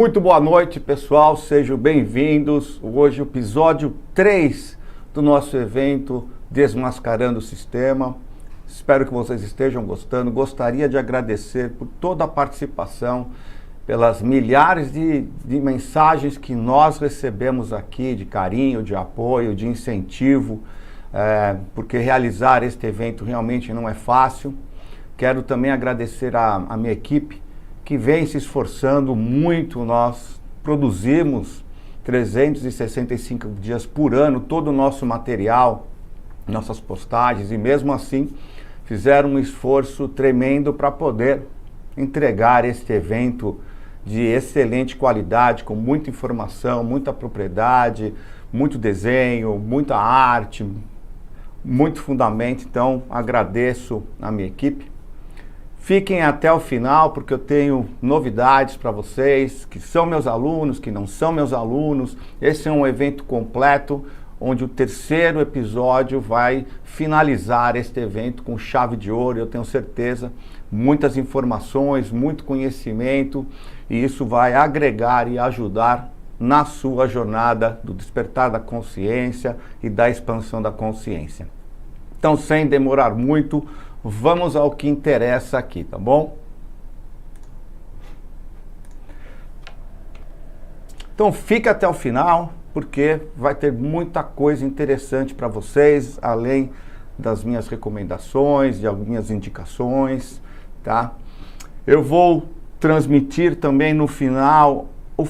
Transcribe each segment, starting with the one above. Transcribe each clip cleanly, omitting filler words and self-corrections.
Muito boa noite, pessoal, sejam bem-vindos. Hoje o episódio 3 do nosso evento Desmascarando o Sistema. Espero que vocês estejam gostando. Gostaria de agradecer por toda a participação, pelas milhares de mensagens que nós recebemos aqui, de carinho, de apoio, de incentivo, porque realizar este evento realmente não é fácil. Quero também agradecer a minha equipe, que vem se esforçando muito. Nós produzimos 365 dias por ano todo o nosso material, nossas postagens, e mesmo assim fizeram um esforço tremendo para poder entregar este evento de excelente qualidade, com muita informação, muita propriedade, muito desenho, muita arte, muito fundamento. Então agradeço a minha equipe. Fiquem até o final, porque eu tenho novidades para vocês, que são meus alunos, que não são meus alunos. Esse é um evento completo, onde o terceiro episódio vai finalizar este evento com chave de ouro. Eu tenho certeza, muitas informações, muito conhecimento, e isso vai agregar e ajudar na sua jornada do despertar da consciência e da expansão da consciência. Então, sem demorar muito, vamos ao que interessa aqui, tá bom? Então fica até o final, porque vai ter muita coisa interessante para vocês, além das minhas recomendações, de algumas indicações, tá? Eu vou transmitir também no final, o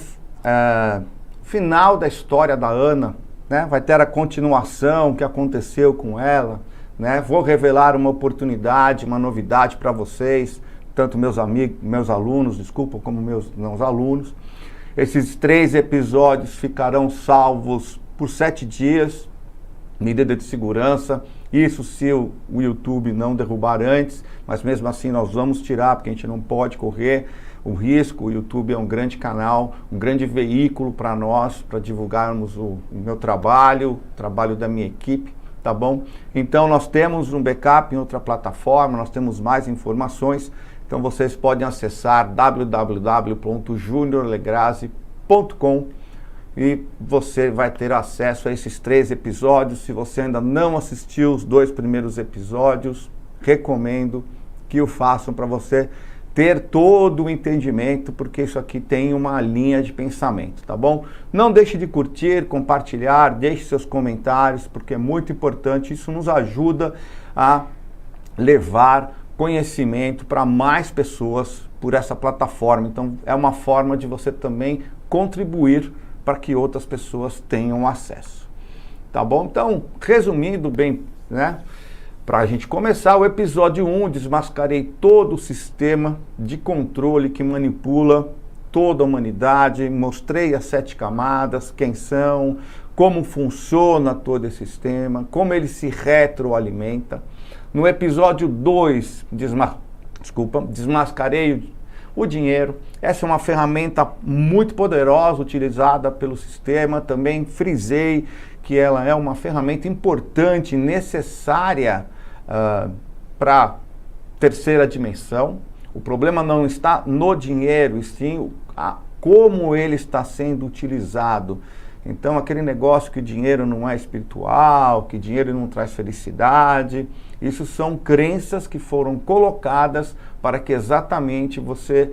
final da história da Ana, né? Vai ter a continuação, o que aconteceu com ela, né? Vou revelar uma oportunidade, uma novidade para vocês, tanto meus amigos, meus alunos, desculpa, como meus alunos. Esses 3 episódios ficarão salvos por 7 dias, medida de segurança. Isso se o YouTube não derrubar antes, mas mesmo assim nós vamos tirar, porque a gente não pode correr o risco. O YouTube é um grande canal, um grande veículo para nós, para divulgarmos o meu trabalho, o trabalho da minha equipe. Tá bom? Então nós temos um backup em outra plataforma, nós temos mais informações, então vocês podem acessar www.juniorlegrazi.com e você vai ter acesso a esses 3 episódios. Se você ainda não assistiu os 2 primeiros episódios, recomendo que o façam para você ter todo o entendimento, porque isso aqui tem uma linha de pensamento, tá bom? Não deixe de curtir, compartilhar, deixe seus comentários, porque é muito importante. Isso nos ajuda a levar conhecimento para mais pessoas por essa plataforma. Então é uma forma de você também contribuir para que outras pessoas tenham acesso, tá bom? Então, resumindo bem, né? Para a gente começar o episódio 1, desmascarei todo o sistema de controle que manipula toda a humanidade, mostrei as 7 camadas, quem são, como funciona todo esse sistema, como ele se retroalimenta. No episódio 2, desmascarei o dinheiro. Essa é uma ferramenta muito poderosa utilizada pelo sistema. Também frisei que ela é uma ferramenta importante, necessária para a terceira dimensão. O problema não está no dinheiro, e sim como ele está sendo utilizado. Então, aquele negócio que o dinheiro não é espiritual, que dinheiro não traz felicidade, isso são crenças que foram colocadas para que exatamente você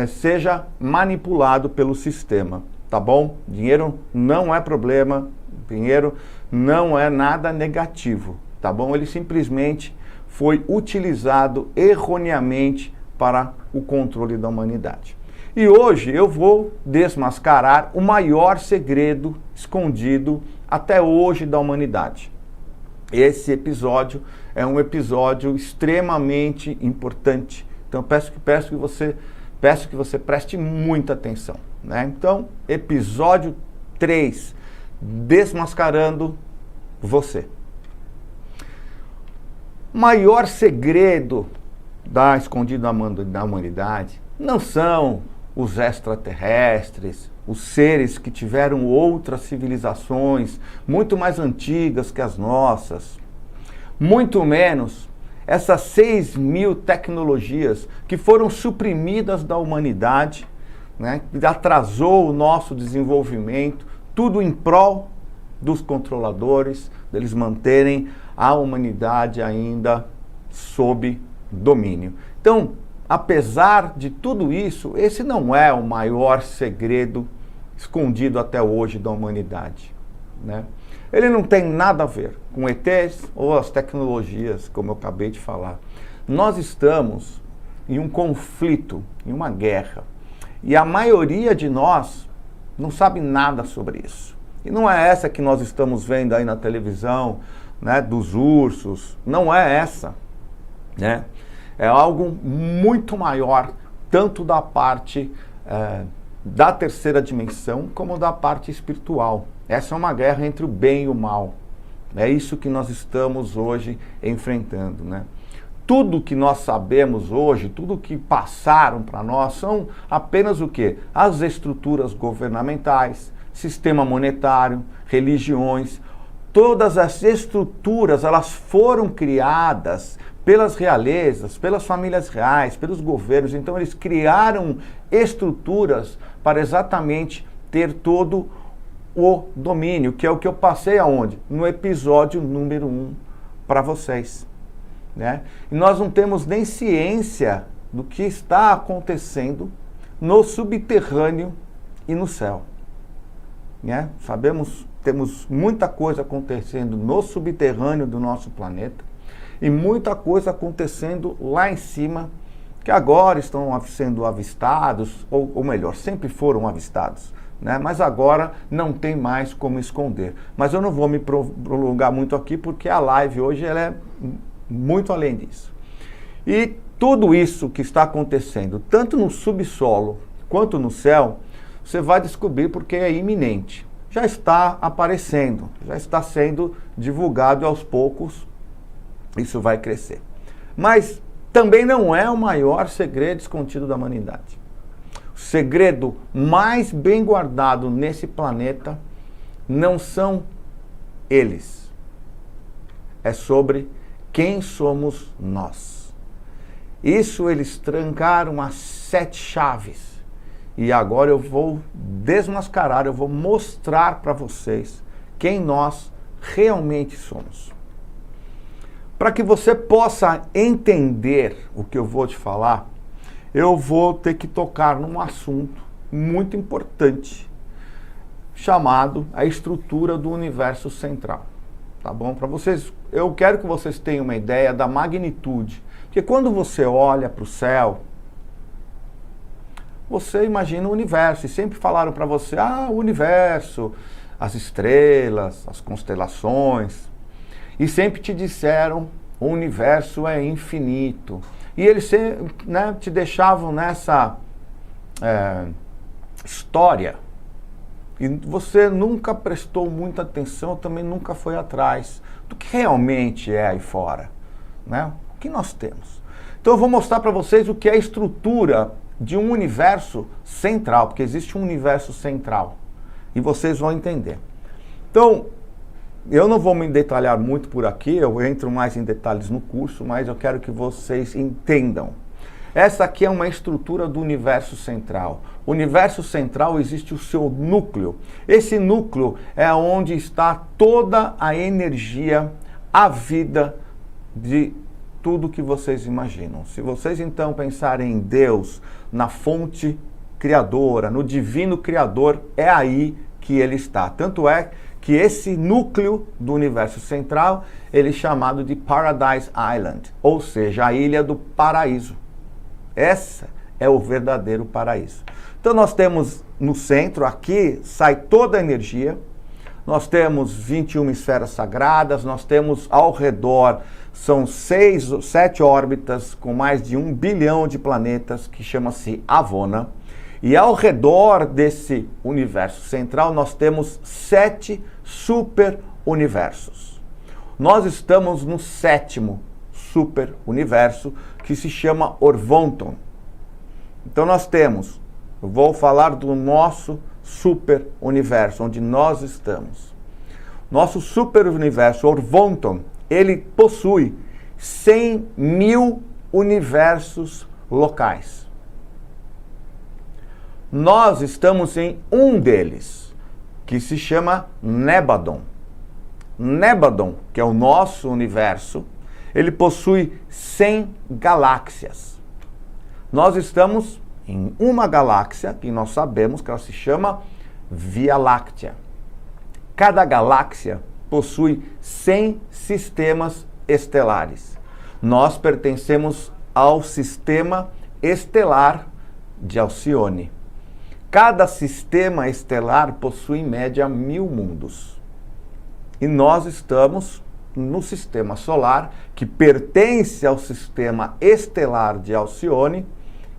seja manipulado pelo sistema, tá bom? Dinheiro não é problema, dinheiro não é nada negativo, tá bom? Ele simplesmente foi utilizado erroneamente para o controle da humanidade. E hoje eu vou desmascarar o maior segredo escondido até hoje da humanidade. Esse episódio é um episódio extremamente importante. Então peço que você preste muita atenção, né? Então, episódio 3, desmascarando você. O maior segredo escondido da humanidade não são os extraterrestres, os seres que tiveram outras civilizações muito mais antigas que as nossas, muito menos essas 6.000 tecnologias que foram suprimidas da humanidade, né, que atrasou o nosso desenvolvimento, tudo em prol dos controladores, deles manterem a humanidade ainda sob domínio. Então, apesar de tudo isso, esse não é o maior segredo escondido até hoje da humanidade, né? Ele não tem nada a ver com ETs ou as tecnologias, como eu acabei de falar. Nós estamos em um conflito, em uma guerra, e a maioria de nós não sabe nada sobre isso. E não é essa que nós estamos vendo aí na televisão, né, dos ursos, não é essa, né? É algo muito maior, tanto da parte da terceira dimensão, como da parte espiritual. Essa é uma guerra entre o bem e o mal. É isso que nós estamos hoje enfrentando, né? Tudo que nós sabemos hoje, tudo que passaram para nós, são apenas o quê? As estruturas governamentais, sistema monetário, religiões. Todas as estruturas, elas foram criadas pelas realezas, pelas famílias reais, pelos governos. Então eles criaram estruturas para exatamente ter todo o domínio, que é o que eu passei aonde? No episódio número 1 para vocês, né? E nós não temos nem ciência do que está acontecendo no subterrâneo e no céu, né? Temos muita coisa acontecendo no subterrâneo do nosso planeta e muita coisa acontecendo lá em cima, que agora estão sendo avistados, ou melhor, sempre foram avistados, né? Mas agora não tem mais como esconder. Mas eu não vou me prolongar muito aqui, porque a live hoje ela é muito além disso. E tudo isso que está acontecendo, tanto no subsolo quanto no céu, você vai descobrir porque é iminente. Já está aparecendo, já está sendo divulgado e aos poucos isso vai crescer. Mas também não é o maior segredo escondido da humanidade. O segredo mais bem guardado nesse planeta não são eles. É sobre quem somos nós. Isso eles trancaram as 7 chaves. E agora eu vou desmascarar, eu vou mostrar para vocês quem nós realmente somos. Para que você possa entender o que eu vou te falar, eu vou ter que tocar num assunto muito importante, chamado a estrutura do universo central. Tá bom? Para vocês, eu quero que vocês tenham uma ideia da magnitude. Porque quando você olha para o céu, você imagina o universo. E sempre falaram para você, o universo, as estrelas, as constelações. E sempre te disseram, o universo é infinito. E eles sempre, né, te deixavam nessa história. E você nunca prestou muita atenção, também nunca foi atrás do que realmente é aí fora, né? O que nós temos. Então eu vou mostrar para vocês o que é a estrutura de um universo central, porque existe um universo central. E vocês vão entender. Então, eu não vou me detalhar muito por aqui, eu entro mais em detalhes no curso, mas eu quero que vocês entendam. Essa aqui é uma estrutura do universo central. O universo central existe o seu núcleo. Esse núcleo é onde está toda a energia, a vida de tudo que vocês imaginam. Se vocês então pensarem em Deus, na fonte criadora, no divino criador, é aí que ele está. Tanto é que esse núcleo do universo central, ele é chamado de Paradise Island, ou seja, a ilha do paraíso. Essa é o verdadeiro paraíso. Então nós temos no centro, aqui sai toda a energia, nós temos 21 esferas sagradas, nós temos ao redor, são 7 órbitas com mais de 1 bilhão de planetas, que chama-se Avona. E ao redor desse universo central, nós temos 7 super-universos. Nós estamos no 7º super-universo, que se chama Orvonton. Então nós temos, eu vou falar do nosso super-universo, onde nós estamos. Nosso super-universo, Orvonton, ele possui 100 mil universos locais. Nós estamos em um deles, que se chama Nébadon. Nébadon, que é o nosso universo, ele possui 100 galáxias. Nós estamos em uma galáxia, que nós sabemos que ela se chama Via Láctea. Cada galáxia possui 100 sistemas estelares. Nós pertencemos ao sistema estelar de Alcione. Cada sistema estelar possui em média 1000 mundos. E nós estamos no sistema solar, que pertence ao sistema estelar de Alcione,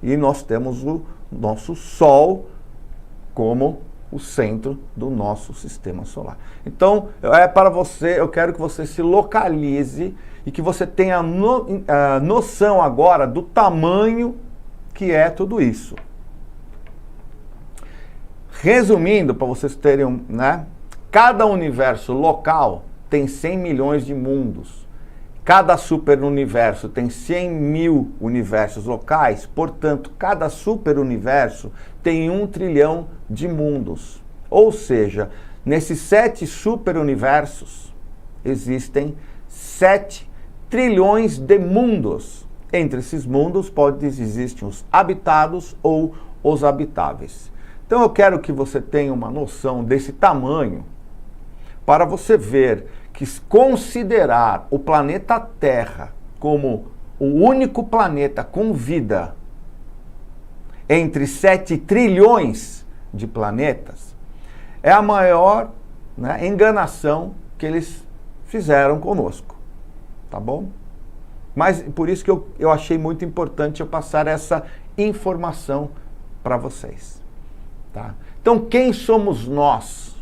e nós temos o nosso Sol como o centro do nosso sistema solar. Então, eu quero que você se localize e que você tenha noção agora do tamanho que é tudo isso. Resumindo, para vocês terem, cada universo local tem 100 milhões de mundos. Cada superuniverso tem 100 mil universos locais, portanto, cada superuniverso tem 1 trilhão de mundos. Ou seja, nesses 7 superuniversos existem 7 trilhões de mundos. Entre esses mundos existem os habitados ou os habitáveis. Então eu quero que você tenha uma noção desse tamanho para você ver que considerar o planeta Terra como o único planeta com vida entre 7 trilhões de planetas é a maior enganação que eles fizeram conosco, tá bom? Mas por isso que eu achei muito importante eu passar essa informação para vocês. Tá? Então, quem somos nós?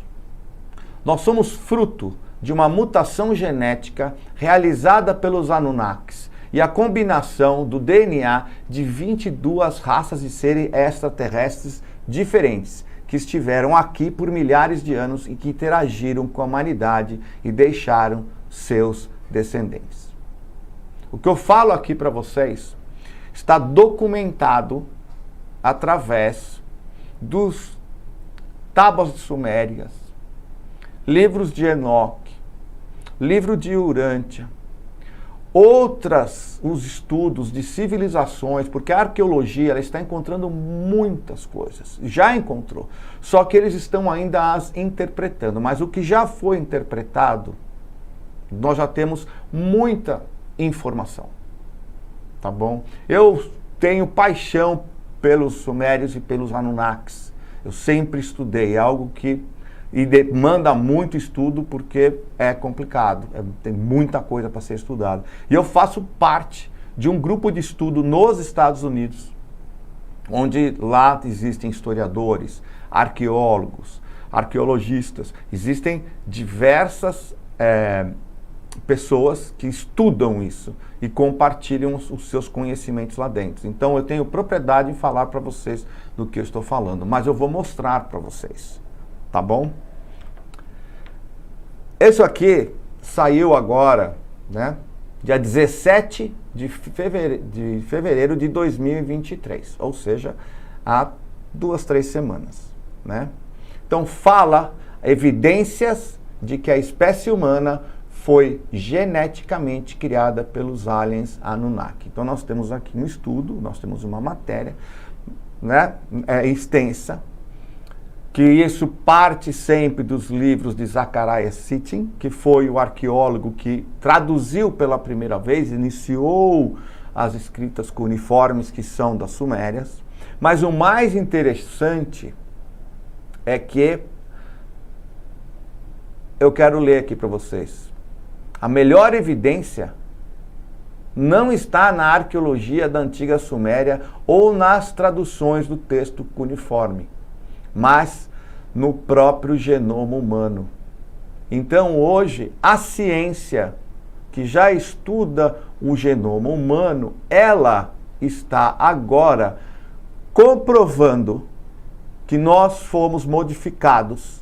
Nós somos fruto de uma mutação genética realizada pelos Anunnakis e a combinação do DNA de 22 raças de seres extraterrestres diferentes que estiveram aqui por milhares de anos e que interagiram com a humanidade e deixaram seus descendentes. O que eu falo aqui para vocês está documentado através dos tábuas sumérias, livros de Enoque, livro de Urântia, os estudos de civilizações, porque a arqueologia ela está encontrando muitas coisas, já encontrou, só que eles estão ainda as interpretando, mas o que já foi interpretado, nós já temos muita informação, tá bom? Eu tenho paixão pelos sumérios e pelos Anunnakis. Eu sempre estudei, algo que demanda muito estudo porque é complicado, tem muita coisa para ser estudada. E eu faço parte de um grupo de estudo nos Estados Unidos, onde lá existem historiadores, arqueólogos, arqueologistas, existem diversas pessoas que estudam isso e compartilham os seus conhecimentos lá dentro. Então eu tenho propriedade em falar para vocês do que eu estou falando, mas eu vou mostrar para vocês, tá bom? Isso aqui saiu agora, dia 17 de fevereiro de 2023, ou seja, há 2, 3 semanas, Então fala evidências de que a espécie humana foi geneticamente criada pelos aliens Anunnaki. Então nós temos aqui um estudo, nós temos uma matéria, extensa, que isso parte sempre dos livros de Zecharia Sitchin, que foi o arqueólogo que traduziu pela primeira vez, iniciou as escritas cuneiformes que são das Sumérias. Mas o mais interessante é que eu quero ler aqui para vocês. A melhor evidência não está na arqueologia da antiga Suméria ou nas traduções do texto cuneiforme, mas no próprio genoma humano. Então hoje, a ciência que já estuda o genoma humano, ela está agora comprovando que nós fomos modificados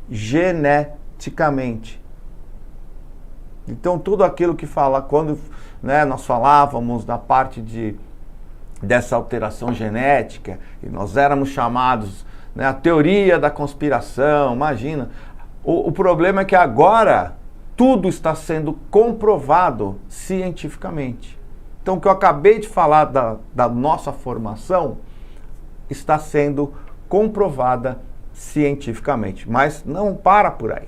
geneticamente. Então tudo aquilo que fala, quando né, nós falávamos da parte dessa alteração genética, e nós éramos chamados, né, a teoria da conspiração, imagina. O problema é que agora tudo está sendo comprovado cientificamente. Então, o que eu acabei de falar da nossa formação está sendo comprovada cientificamente, mas não para por aí,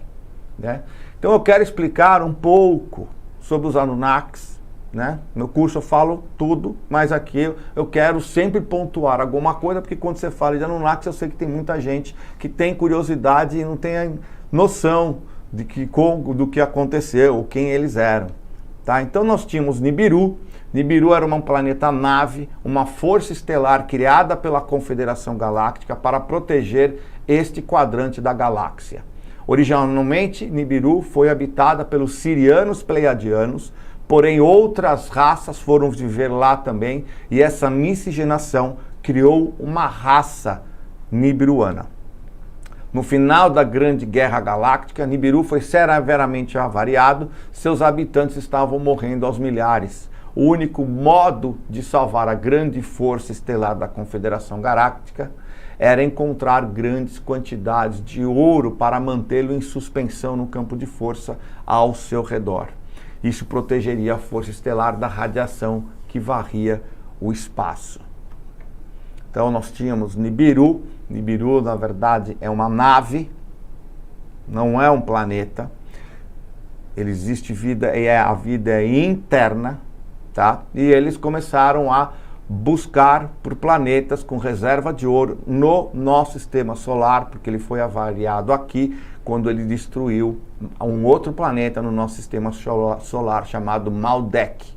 né? Então, eu quero explicar um pouco sobre os Anunnakis, né? No curso eu falo tudo, mas aqui eu quero sempre pontuar alguma coisa, porque quando você fala de Anunnakis, eu sei que tem muita gente que tem curiosidade e não tem a noção do que aconteceu, ou quem eles eram, tá? Então nós tínhamos Nibiru. Nibiru era um planeta nave, uma força estelar criada pela Confederação Galáctica para proteger este quadrante da galáxia. Originalmente, Nibiru foi habitada pelos Sirianos Pleiadianos, porém outras raças foram viver lá também, e essa miscigenação criou uma raça nibiruana. No final da Grande Guerra Galáctica, Nibiru foi severamente avariado, seus habitantes estavam morrendo aos milhares. O único modo de salvar a grande força estelar da Confederação Galáctica era encontrar grandes quantidades de ouro para mantê-lo em suspensão no campo de força ao seu redor. Isso protegeria a força estelar da radiação que varria o espaço. Então nós tínhamos Nibiru. Nibiru, na verdade, é uma nave, não é um planeta. Ele existe vida, e a vida é interna, tá? E eles começaram a buscar por planetas com reserva de ouro no nosso sistema solar, porque ele foi avariado aqui quando ele destruiu um outro planeta no nosso sistema solar chamado Maldek.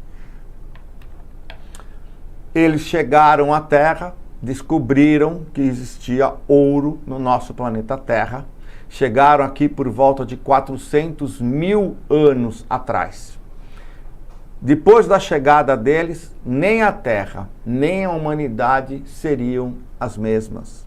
Eles chegaram à Terra, descobriram que existia ouro no nosso planeta Terra. Chegaram aqui por volta de 400 mil anos atrás. Depois da chegada deles, nem a Terra, nem a humanidade seriam as mesmas.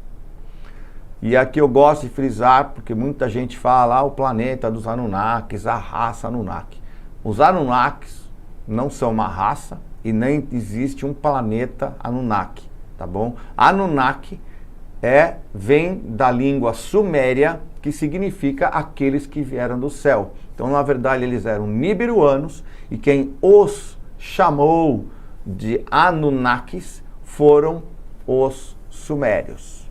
E aqui eu gosto de frisar, porque muita gente fala, o planeta dos Anunnakis, a raça Anunnaki. Os Anunnakis não são uma raça e nem existe um planeta Anunnaki, tá bom? Anunnaki vem da língua suméria, que significa aqueles que vieram do céu. Então, na verdade, eles eram nibiruanos, e quem os chamou de Anunnakis foram os sumérios,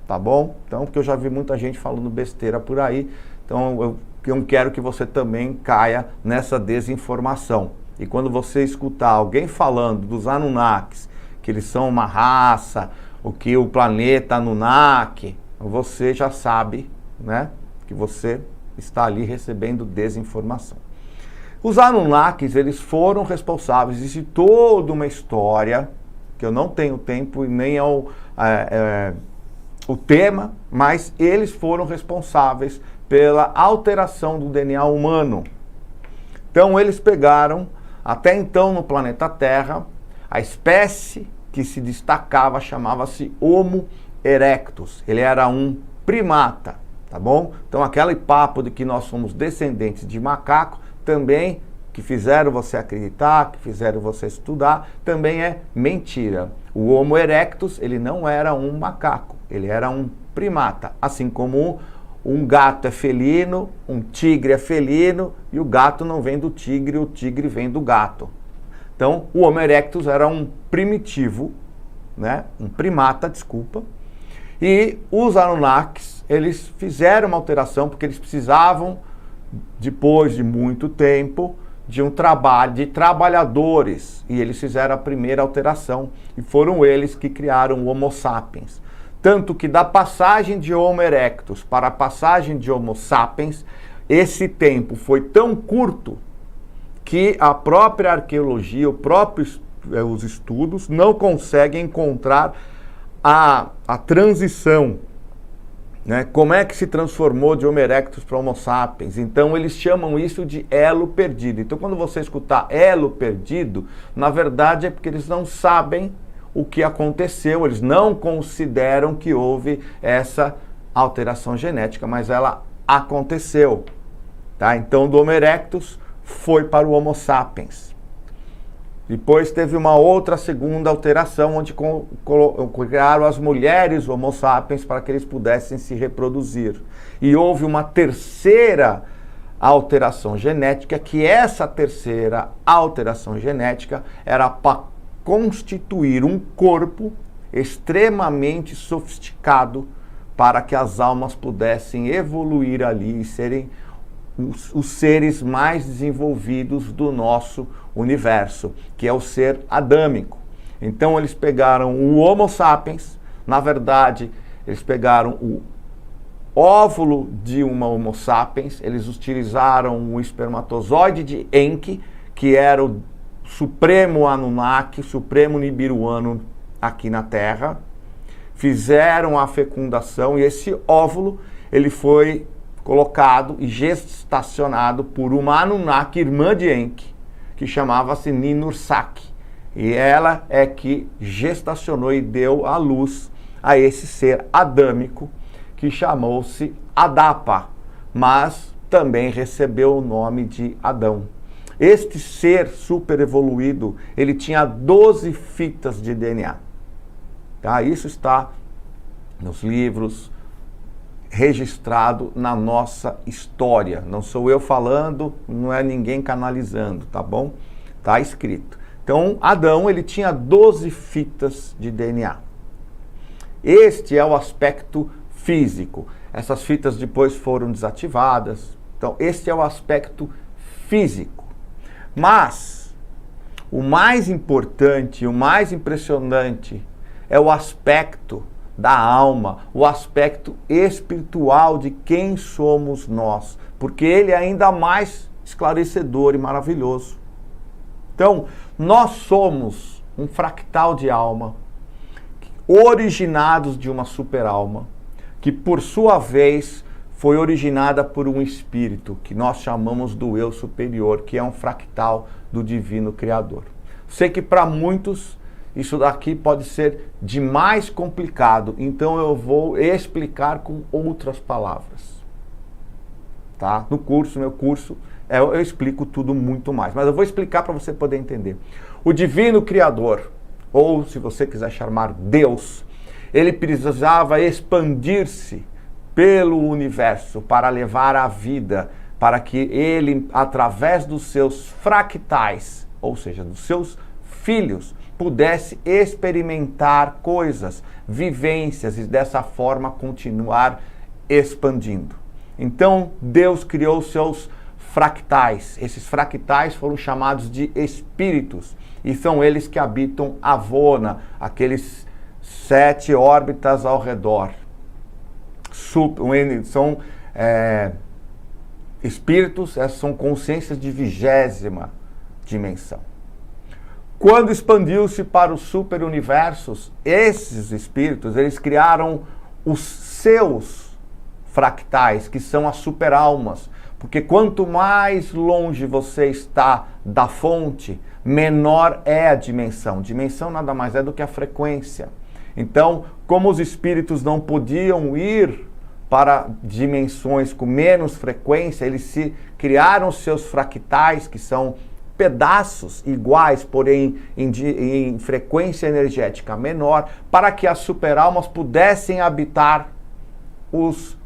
tá bom? Então, porque eu já vi muita gente falando besteira por aí, então eu quero que você também caia nessa desinformação. E quando você escutar alguém falando dos Anunnakis, que eles são uma raça, o que o planeta Anunnaki, você já sabe, né, que você está ali recebendo desinformação. Os Anunnakis, eles foram responsáveis, existe toda uma história, que eu não tenho tempo e nem é o tema, mas eles foram responsáveis pela alteração do DNA humano. Então eles pegaram, até então no planeta Terra, a espécie que se destacava chamava-se Homo erectus. Ele era um primata, tá bom? Então aquele papo de que nós somos descendentes de macaco, também, que fizeram você acreditar, que fizeram você estudar, também é mentira. O Homo erectus, ele não era um macaco, ele era um primata. Assim como um gato é felino, um tigre é felino, e o gato não vem do tigre, o tigre vem do gato. Então, o Homo erectus era um primitivo, né? Um primata, desculpa. E os Anunnakis, eles fizeram uma alteração porque eles precisavam, depois de muito tempo, de um trabalho, de trabalhadores. E eles fizeram a primeira alteração. E foram eles que criaram o Homo sapiens. Tanto que da passagem de Homo erectus para a passagem de Homo sapiens, esse tempo foi tão curto que a própria arqueologia, os estudos não conseguem encontrar a transição, né? Como é que se transformou de Homo erectus para Homo sapiens? Então eles chamam isso de elo perdido. Então quando você escutar elo perdido, na verdade é porque eles não sabem o que aconteceu, eles não consideram que houve essa alteração genética, mas ela aconteceu, tá? Então do Homo erectus foi para o Homo sapiens. Depois teve uma outra segunda alteração, onde criaram as mulheres Homo sapiens para que eles pudessem se reproduzir. E houve uma terceira alteração genética, que essa terceira alteração genética era para constituir um corpo extremamente sofisticado para que as almas pudessem evoluir ali e serem os seres mais desenvolvidos do nosso universo, que é o ser adâmico. Então eles pegaram o Homo sapiens, na verdade, eles pegaram o óvulo de uma Homo sapiens, eles utilizaram o espermatozoide de Enki, que era o supremo Anunnaki, supremo Nibiruano aqui na Terra, fizeram a fecundação e esse óvulo ele foi colocado e gestacionado por uma Anunnaki, irmã de Enki, que chamava-se Ninhursag. E ela é que gestacionou e deu à luz a esse ser adâmico, que chamou-se Adapa, mas também recebeu o nome de Adão. Este ser super evoluído, ele tinha 12 fitas de DNA. Tá? Isso está nos livros, registrado na nossa história. Não sou eu falando, não é ninguém canalizando, tá bom? Tá escrito. Então, Adão, ele tinha 12 fitas de DNA. Este é o aspecto físico. Essas fitas depois foram desativadas. Então, este é o aspecto físico. Mas, o mais importante, o mais impressionante é o aspecto da alma, o aspecto espiritual de quem somos nós, porque ele é ainda mais esclarecedor e maravilhoso. Então, nós somos um fractal de alma, originados de uma super-alma, que por sua vez foi originada por um espírito, que nós chamamos do eu superior, que é um fractal do divino Criador. Sei que para muitos isso daqui pode ser demais complicado, então eu vou explicar com outras palavras. Tá? No curso, meu curso, eu explico tudo muito mais, mas eu vou explicar para você poder entender. O divino Criador, ou se você quiser chamar Deus, ele precisava expandir-se pelo universo para levar a vida, para que ele, através dos seus fractais, ou seja, dos seus filhos, pudesse experimentar coisas, vivências e dessa forma continuar expandindo. Então Deus criou seus fractais. Esses fractais foram chamados de espíritos e são eles que habitam Avona, aqueles 7 órbitas ao redor. São espíritos, são consciências de 20ª dimensão. Quando expandiu-se para os superuniversos, esses espíritos, eles criaram os seus fractais, que são as superalmas. Porque quanto mais longe você está da fonte, menor é a dimensão. Dimensão nada mais é do que a frequência. Então, como os espíritos não podiam ir para dimensões com menos frequência, eles se criaram seus fractais, que são pedaços iguais, porém em frequência energética menor, para que as superalmas pudessem habitar os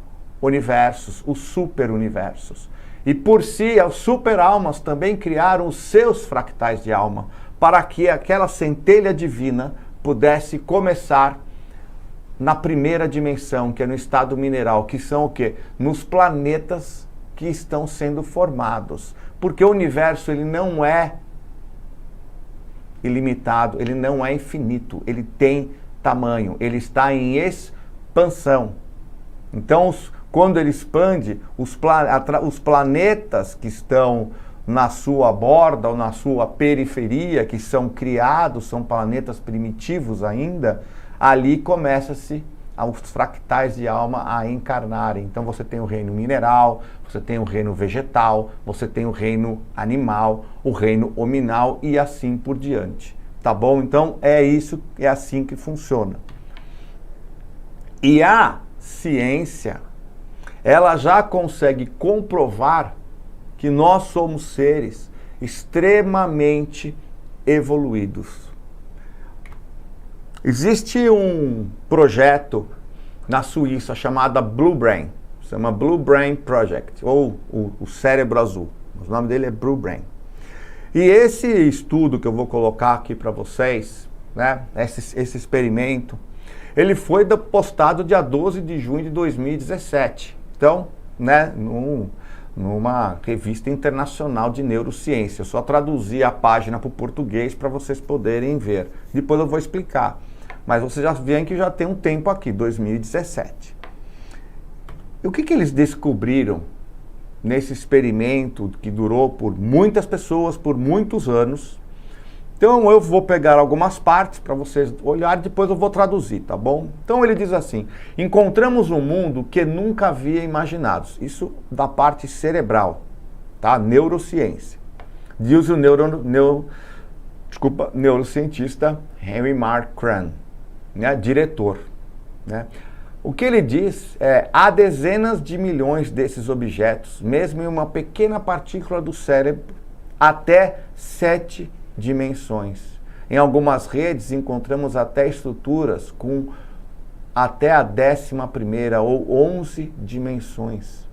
universos, os superuniversos. E por si, as superalmas também criaram os seus fractais de alma, para que aquela centelha divina pudesse começar na primeira dimensão, que é no estado mineral, que são o quê? Nos planetas que estão sendo formados. Porque o universo, ele não é ilimitado, ele não é infinito, ele tem tamanho, ele está em expansão. Então, quando ele expande, os planetas que estão na sua borda ou na sua periferia, que são criados, são planetas primitivos ainda, ali começa-se os fractais de alma a encarnarem. Então você tem o reino mineral, você tem o reino vegetal, você tem o reino animal, o reino hominal e assim por diante. Tá bom? Então é isso, é assim que funciona. E a ciência, ela já consegue comprovar que nós somos seres extremamente evoluídos. Existe um projeto na Suíça chamado Blue Brain, se chama Blue Brain Project, ou o cérebro azul. O nome dele é Blue Brain. E esse estudo que eu vou colocar aqui para vocês, né, esse experimento, ele foi postado dia 12 de junho de 2017. Então, né, numa revista internacional de neurociência. Eu só traduzi a página para o português para vocês poderem ver. Depois eu vou explicar. Mas vocês já veem que já tem um tempo aqui, 2017. E o que eles descobriram nesse experimento que durou por muitas pessoas, por muitos anos? Então eu vou pegar algumas partes para vocês olharem, depois eu vou traduzir, tá bom? Então ele diz assim: encontramos um mundo que nunca havia imaginado. Isso da parte cerebral, tá? Neurociência. Diz o neurocientista Henry Mark Cran, né? Diretor, né? O que ele diz é: há dezenas de milhões desses objetos, mesmo em uma pequena partícula do cérebro, até 7 dimensões. Em algumas redes encontramos até estruturas com até a 11ª ou 11 dimensões.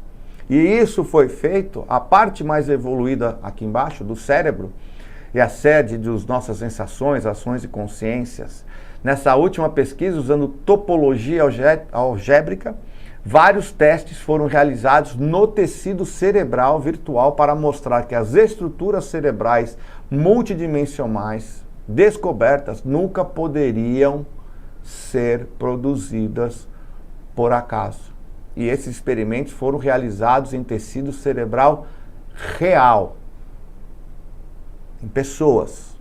E isso foi feito, a parte mais evoluída aqui embaixo do cérebro, é a sede das nossas sensações, ações e consciências. Nessa última pesquisa, usando topologia algébrica, vários testes foram realizados no tecido cerebral virtual para mostrar que as estruturas cerebrais multidimensionais descobertas nunca poderiam ser produzidas por acaso. E esses experimentos foram realizados em tecido cerebral real, em pessoas.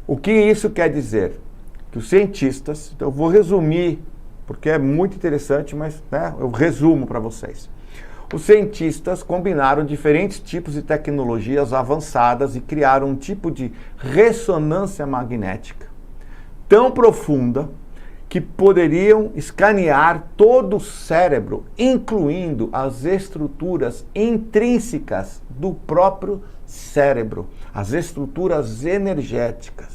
O que isso quer dizer? Que os cientistas, então eu vou resumir, porque é muito interessante, mas né, eu resumo para vocês. Os cientistas combinaram diferentes tipos de tecnologias avançadas e criaram um tipo de ressonância magnética tão profunda que poderiam escanear todo o cérebro, incluindo as estruturas intrínsecas do próprio cérebro, as estruturas energéticas.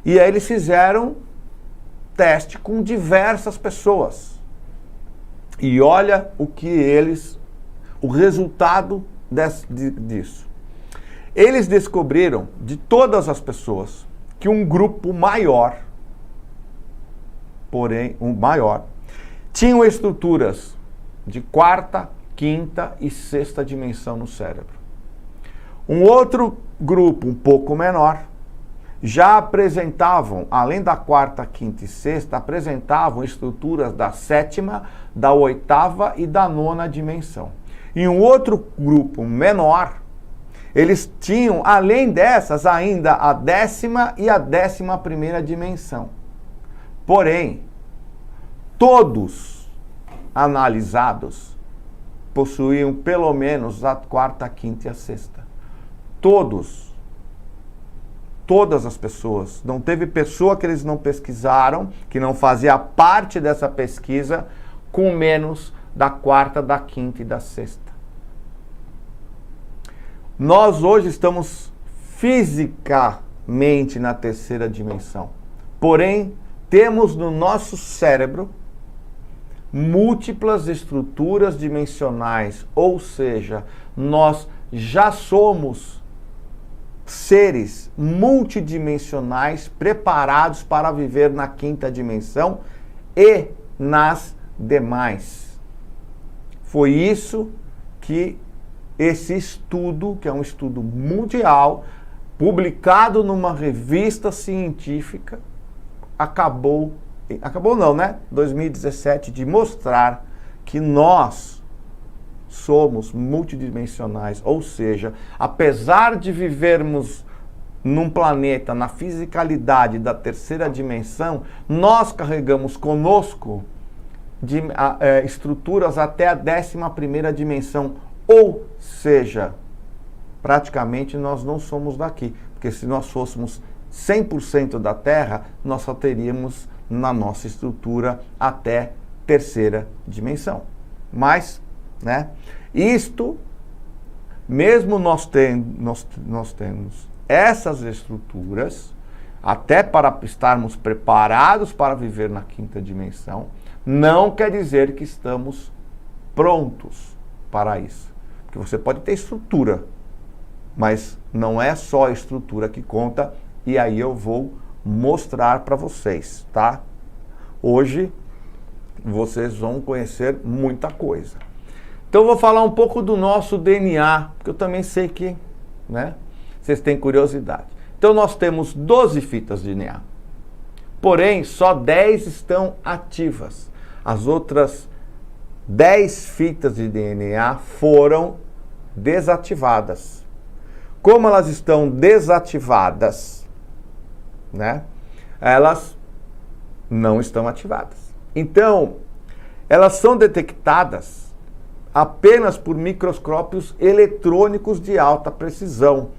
E aí eles fizeram teste com diversas pessoas. E olha o resultado disso. Eles descobriram, de todas as pessoas, que um grupo maior, porém um maior, tinham estruturas de 4ª, 5ª e 6ª dimensão no cérebro. Um outro grupo, um pouco menor, já apresentavam, além da 4ª, 5ª e 6ª, apresentavam estruturas da 7ª, da 8ª e da 9ª dimensão. E um outro grupo menor, eles tinham, além dessas, ainda a 10ª e a 11ª dimensão. Porém, todos analisados possuíam pelo menos a 4ª, 5ª e a 6ª. Todas as pessoas. Não teve pessoa que eles não pesquisaram, que não fazia parte dessa pesquisa, com menos da 4ª, da 5ª e da 6ª. Nós hoje estamos fisicamente na 3ª dimensão. Porém, temos no nosso cérebro múltiplas estruturas dimensionais, ou seja, nós já somos seres multidimensionais preparados para viver na 5ª dimensão e nas demais. Foi isso que esse estudo, que é um estudo mundial, publicado numa revista científica, acabou não, né? 2017, de mostrar que nós somos multidimensionais, ou seja, apesar de vivermos num planeta na fisicalidade da 3ª dimensão, nós carregamos conosco estruturas até a 11ª dimensão, ou seja, praticamente nós não somos daqui, porque se nós fôssemos 100% da Terra, nós só teríamos na nossa estrutura até 3ª dimensão. Mas, né, isto mesmo nós temos essas estruturas, até para estarmos preparados para viver na quinta dimensão, não quer dizer que estamos prontos para isso. Porque você pode ter estrutura, mas não é só a estrutura que conta, e aí eu vou mostrar para vocês, tá? Hoje vocês vão conhecer muita coisa. Então eu vou falar um pouco do nosso DNA, porque eu também sei que, né, vocês têm curiosidade. Então nós temos 12 fitas de DNA. Porém, só 10 estão ativas. As outras 10 fitas de DNA foram desativadas. Como elas estão desativadas, né, elas não estão ativadas. Então, elas são detectadas apenas por microscópios eletrônicos de alta precisão.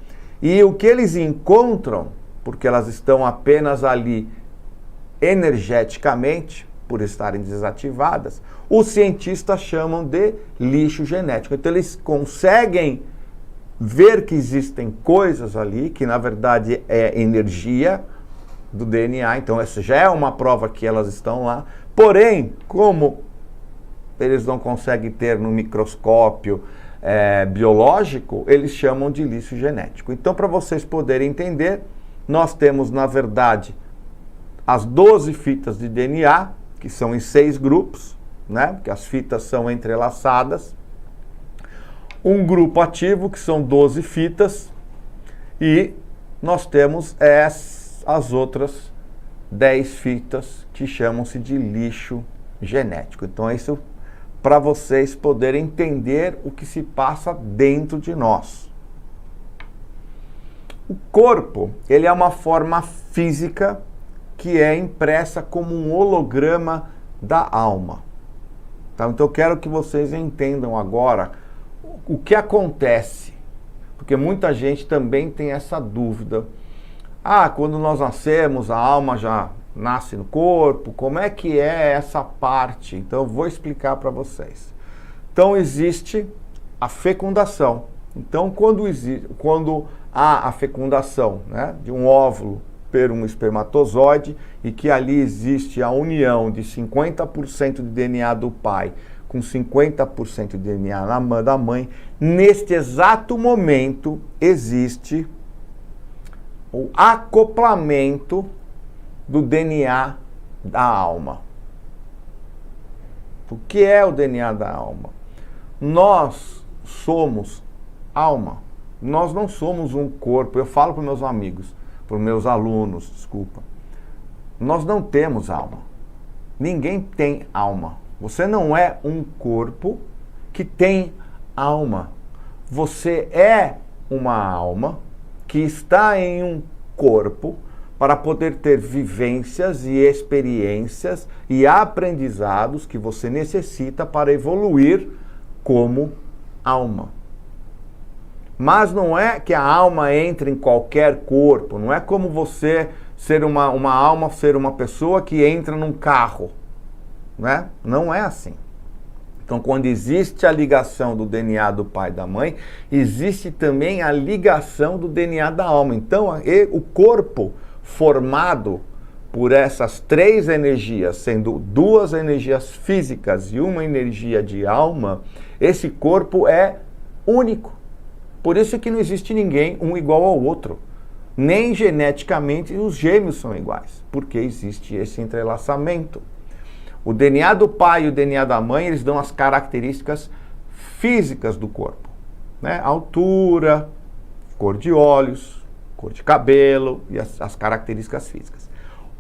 E o que eles encontram, porque elas estão apenas ali energeticamente, por estarem desativadas, os cientistas chamam de lixo genético. Então eles conseguem ver que existem coisas ali, que na verdade é energia do DNA, então essa já é uma prova que elas estão lá. Porém, como eles não conseguem ter no microscópio biológico, eles chamam de lixo genético. Então, para vocês poderem entender, nós temos, na verdade, as 12 fitas de DNA, que são em 6 grupos, né? Porque as fitas são entrelaçadas. Um grupo ativo, que são 12 fitas, e nós temos as outras 10 fitas, que chamam-se de lixo genético. Então, isso para vocês poderem entender o que se passa dentro de nós. O corpo, ele é uma forma física que é impressa como um holograma da alma. Tá? Então eu quero que vocês entendam agora o que acontece, porque muita gente também tem essa dúvida. Quando nós nascemos, a alma já nasce no corpo, como é que é essa parte? Então eu vou explicar para vocês. Então existe a fecundação. Então quando há a fecundação, né, de um óvulo por um espermatozoide, e que ali existe a união de 50% de DNA do pai com 50% de DNA da mãe, neste exato momento existe o acoplamento do DNA da alma. O que é o DNA da alma? Nós somos alma. Nós não somos um corpo. Eu falo para os meus amigos, para os meus alunos, desculpa. Nós não temos alma. Ninguém tem alma. Você não é um corpo que tem alma. Você é uma alma que está em um corpo para poder ter vivências e experiências e aprendizados que você necessita para evoluir como alma. Mas não é que a alma entre em qualquer corpo, não é como você ser uma alma, ser uma pessoa que entra num carro, né? Não é assim. Então, quando existe a ligação do DNA do pai e da mãe, existe também a ligação do DNA da alma. Então, o corpo formado por essas 3 energias, sendo 2 energias físicas e uma energia de alma, esse corpo é único. Por isso que não existe ninguém um igual ao outro. Nem geneticamente os gêmeos são iguais, porque existe esse entrelaçamento. O DNA do pai e o DNA da mãe, eles dão as características físicas do corpo, né? Altura, cor de olhos, cor de cabelo e as características físicas.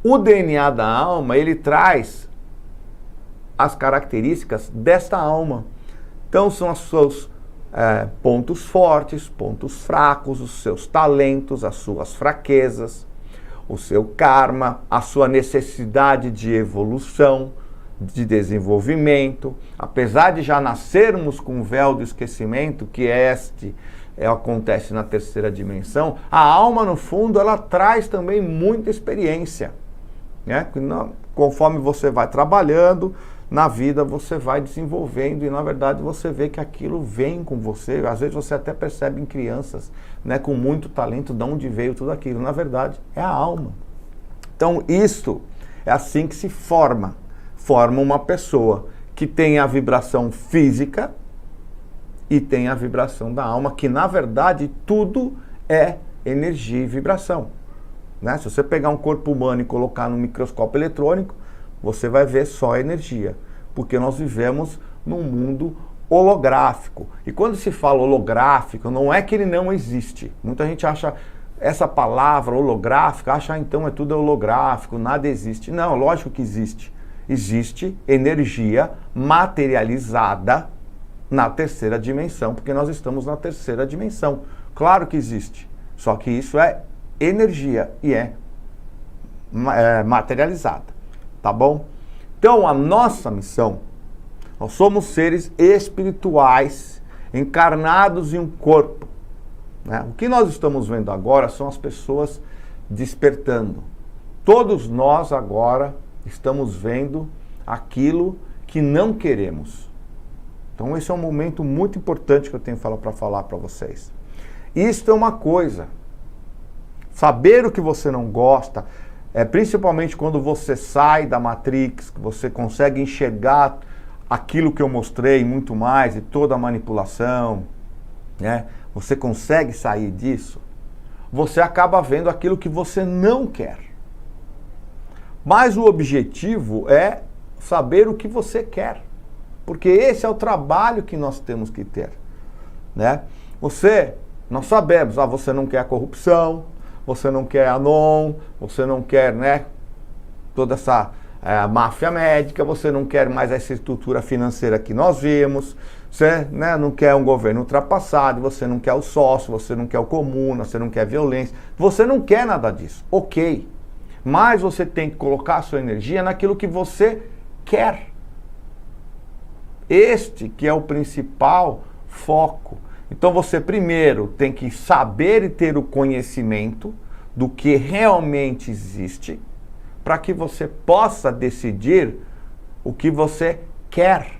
O DNA da alma, ele traz as características desta alma. Então, são os seus pontos fortes, pontos fracos, os seus talentos, as suas fraquezas, o seu karma, a sua necessidade de evolução, de desenvolvimento. Apesar de já nascermos com o véu do esquecimento, que acontece na terceira dimensão, a alma, no fundo, ela traz também muita experiência, né? Conforme você vai trabalhando, na vida você vai desenvolvendo e, na verdade, você vê que aquilo vem com você. Às vezes você até percebe em crianças, né, com muito talento, de onde veio tudo aquilo. Na verdade, é a alma. Então, isso é assim que se forma. Forma uma pessoa que tem a vibração física e tem a vibração da alma, que, na verdade, tudo é energia e vibração. Né? Se você pegar um corpo humano e colocar no microscópio eletrônico, você vai ver só energia, porque nós vivemos num mundo holográfico. E quando se fala holográfico, não é que ele não existe. Muita gente acha essa palavra holográfica, acha então é tudo holográfico, nada existe. Não, lógico que existe. Existe energia materializada na terceira dimensão, porque nós estamos na terceira dimensão. Claro que existe, só que isso é energia e é materializada, tá bom? Então a nossa missão, nós somos seres espirituais encarnados em um corpo, né? O que nós estamos vendo agora são as pessoas despertando. Todos nós agora estamos vendo aquilo que não queremos. Então esse é um momento muito importante que eu tenho para falar para vocês. Isto é uma coisa. Saber o que você não gosta, principalmente quando você sai da Matrix, que você consegue enxergar aquilo que eu mostrei muito mais, e toda a manipulação, né? Você consegue sair disso, você acaba vendo aquilo que você não quer. Mas o objetivo é saber o que você quer, porque esse é o trabalho que nós temos que ter, né? Nós sabemos, você não quer a corrupção, você não quer a NON, você não quer, né, toda essa máfia médica, você não quer mais essa estrutura financeira que nós vimos, você, né, não quer um governo ultrapassado, você não quer o sócio, você não quer o comuna, você não quer violência, você não quer nada disso, ok. Mas você tem que colocar a sua energia naquilo que você quer. Este que é o principal foco. Então você primeiro tem que saber e ter o conhecimento do que realmente existe, para que você possa decidir o que você quer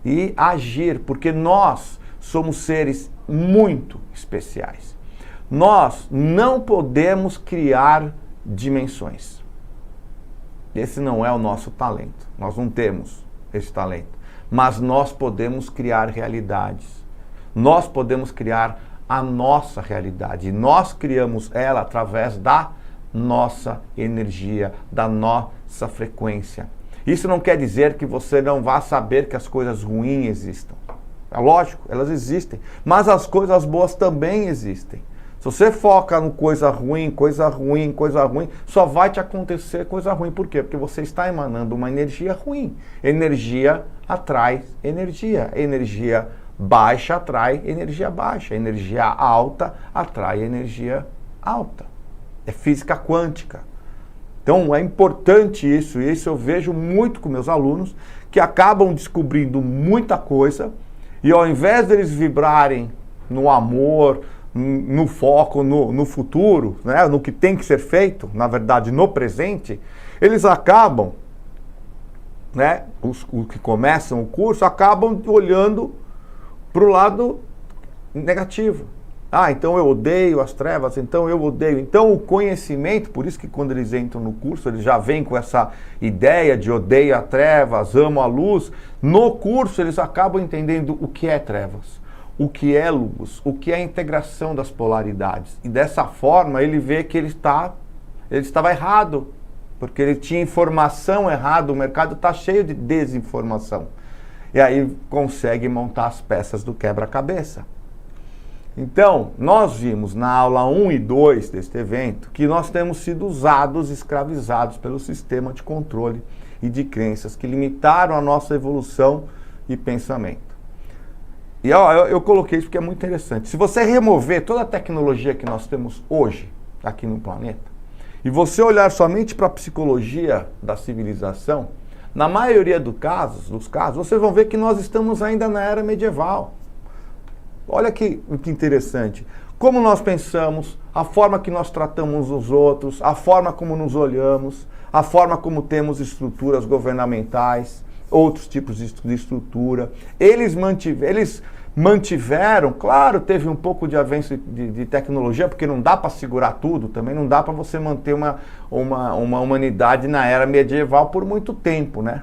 e agir, porque nós somos seres muito especiais. Nós não podemos criar dimensões. Esse não é o nosso talento. Nós não temos esse talento. Mas nós podemos criar realidades. Nós podemos criar a nossa realidade. E nós criamos ela através da nossa energia, da nossa frequência. Isso não quer dizer que você não vá saber que as coisas ruins existam. É lógico, elas existem. Mas as coisas boas também existem. Se você foca no coisa ruim, só vai te acontecer coisa ruim. Por quê? Porque você está emanando uma energia ruim. Energia atrai energia. Energia baixa atrai energia baixa. Energia alta atrai energia alta. É física quântica. Então é importante isso, e isso eu vejo muito com meus alunos, que acabam descobrindo muita coisa, e ao invés deles vibrarem no amor, no foco, no futuro, né, no que tem que ser feito, na verdade no presente, eles acabam, né, os que começam o curso, acabam olhando para o lado negativo. Então eu odeio as trevas, então eu odeio. Então o conhecimento, por isso que quando eles entram no curso, eles já vêm com essa ideia de odeio as trevas, amo a luz. No curso eles acabam entendendo o que é trevas, o que é luz, o que é a integração das polaridades. E dessa forma ele vê que ele estava errado, porque ele tinha informação errada, o mercado está cheio de desinformação. E aí consegue montar as peças do quebra-cabeça. Então, nós vimos na aula 1 e 2 deste evento que nós temos sido usados, escravizados pelo sistema de controle e de crenças que limitaram a nossa evolução e pensamento. E eu coloquei isso porque é muito interessante. Se você remover toda a tecnologia que nós temos hoje aqui no planeta, e você olhar somente para a psicologia da civilização, na maioria dos casos, vocês vão ver que nós estamos ainda na era medieval. Olha que interessante. Como nós pensamos, a forma que nós tratamos os outros, a forma como nos olhamos, a forma como temos estruturas governamentais, outros tipos de estrutura. Eles mantiveram, claro, teve um pouco de avanço de tecnologia, porque não dá para segurar tudo, também não dá para você manter uma humanidade na era medieval por muito tempo, né?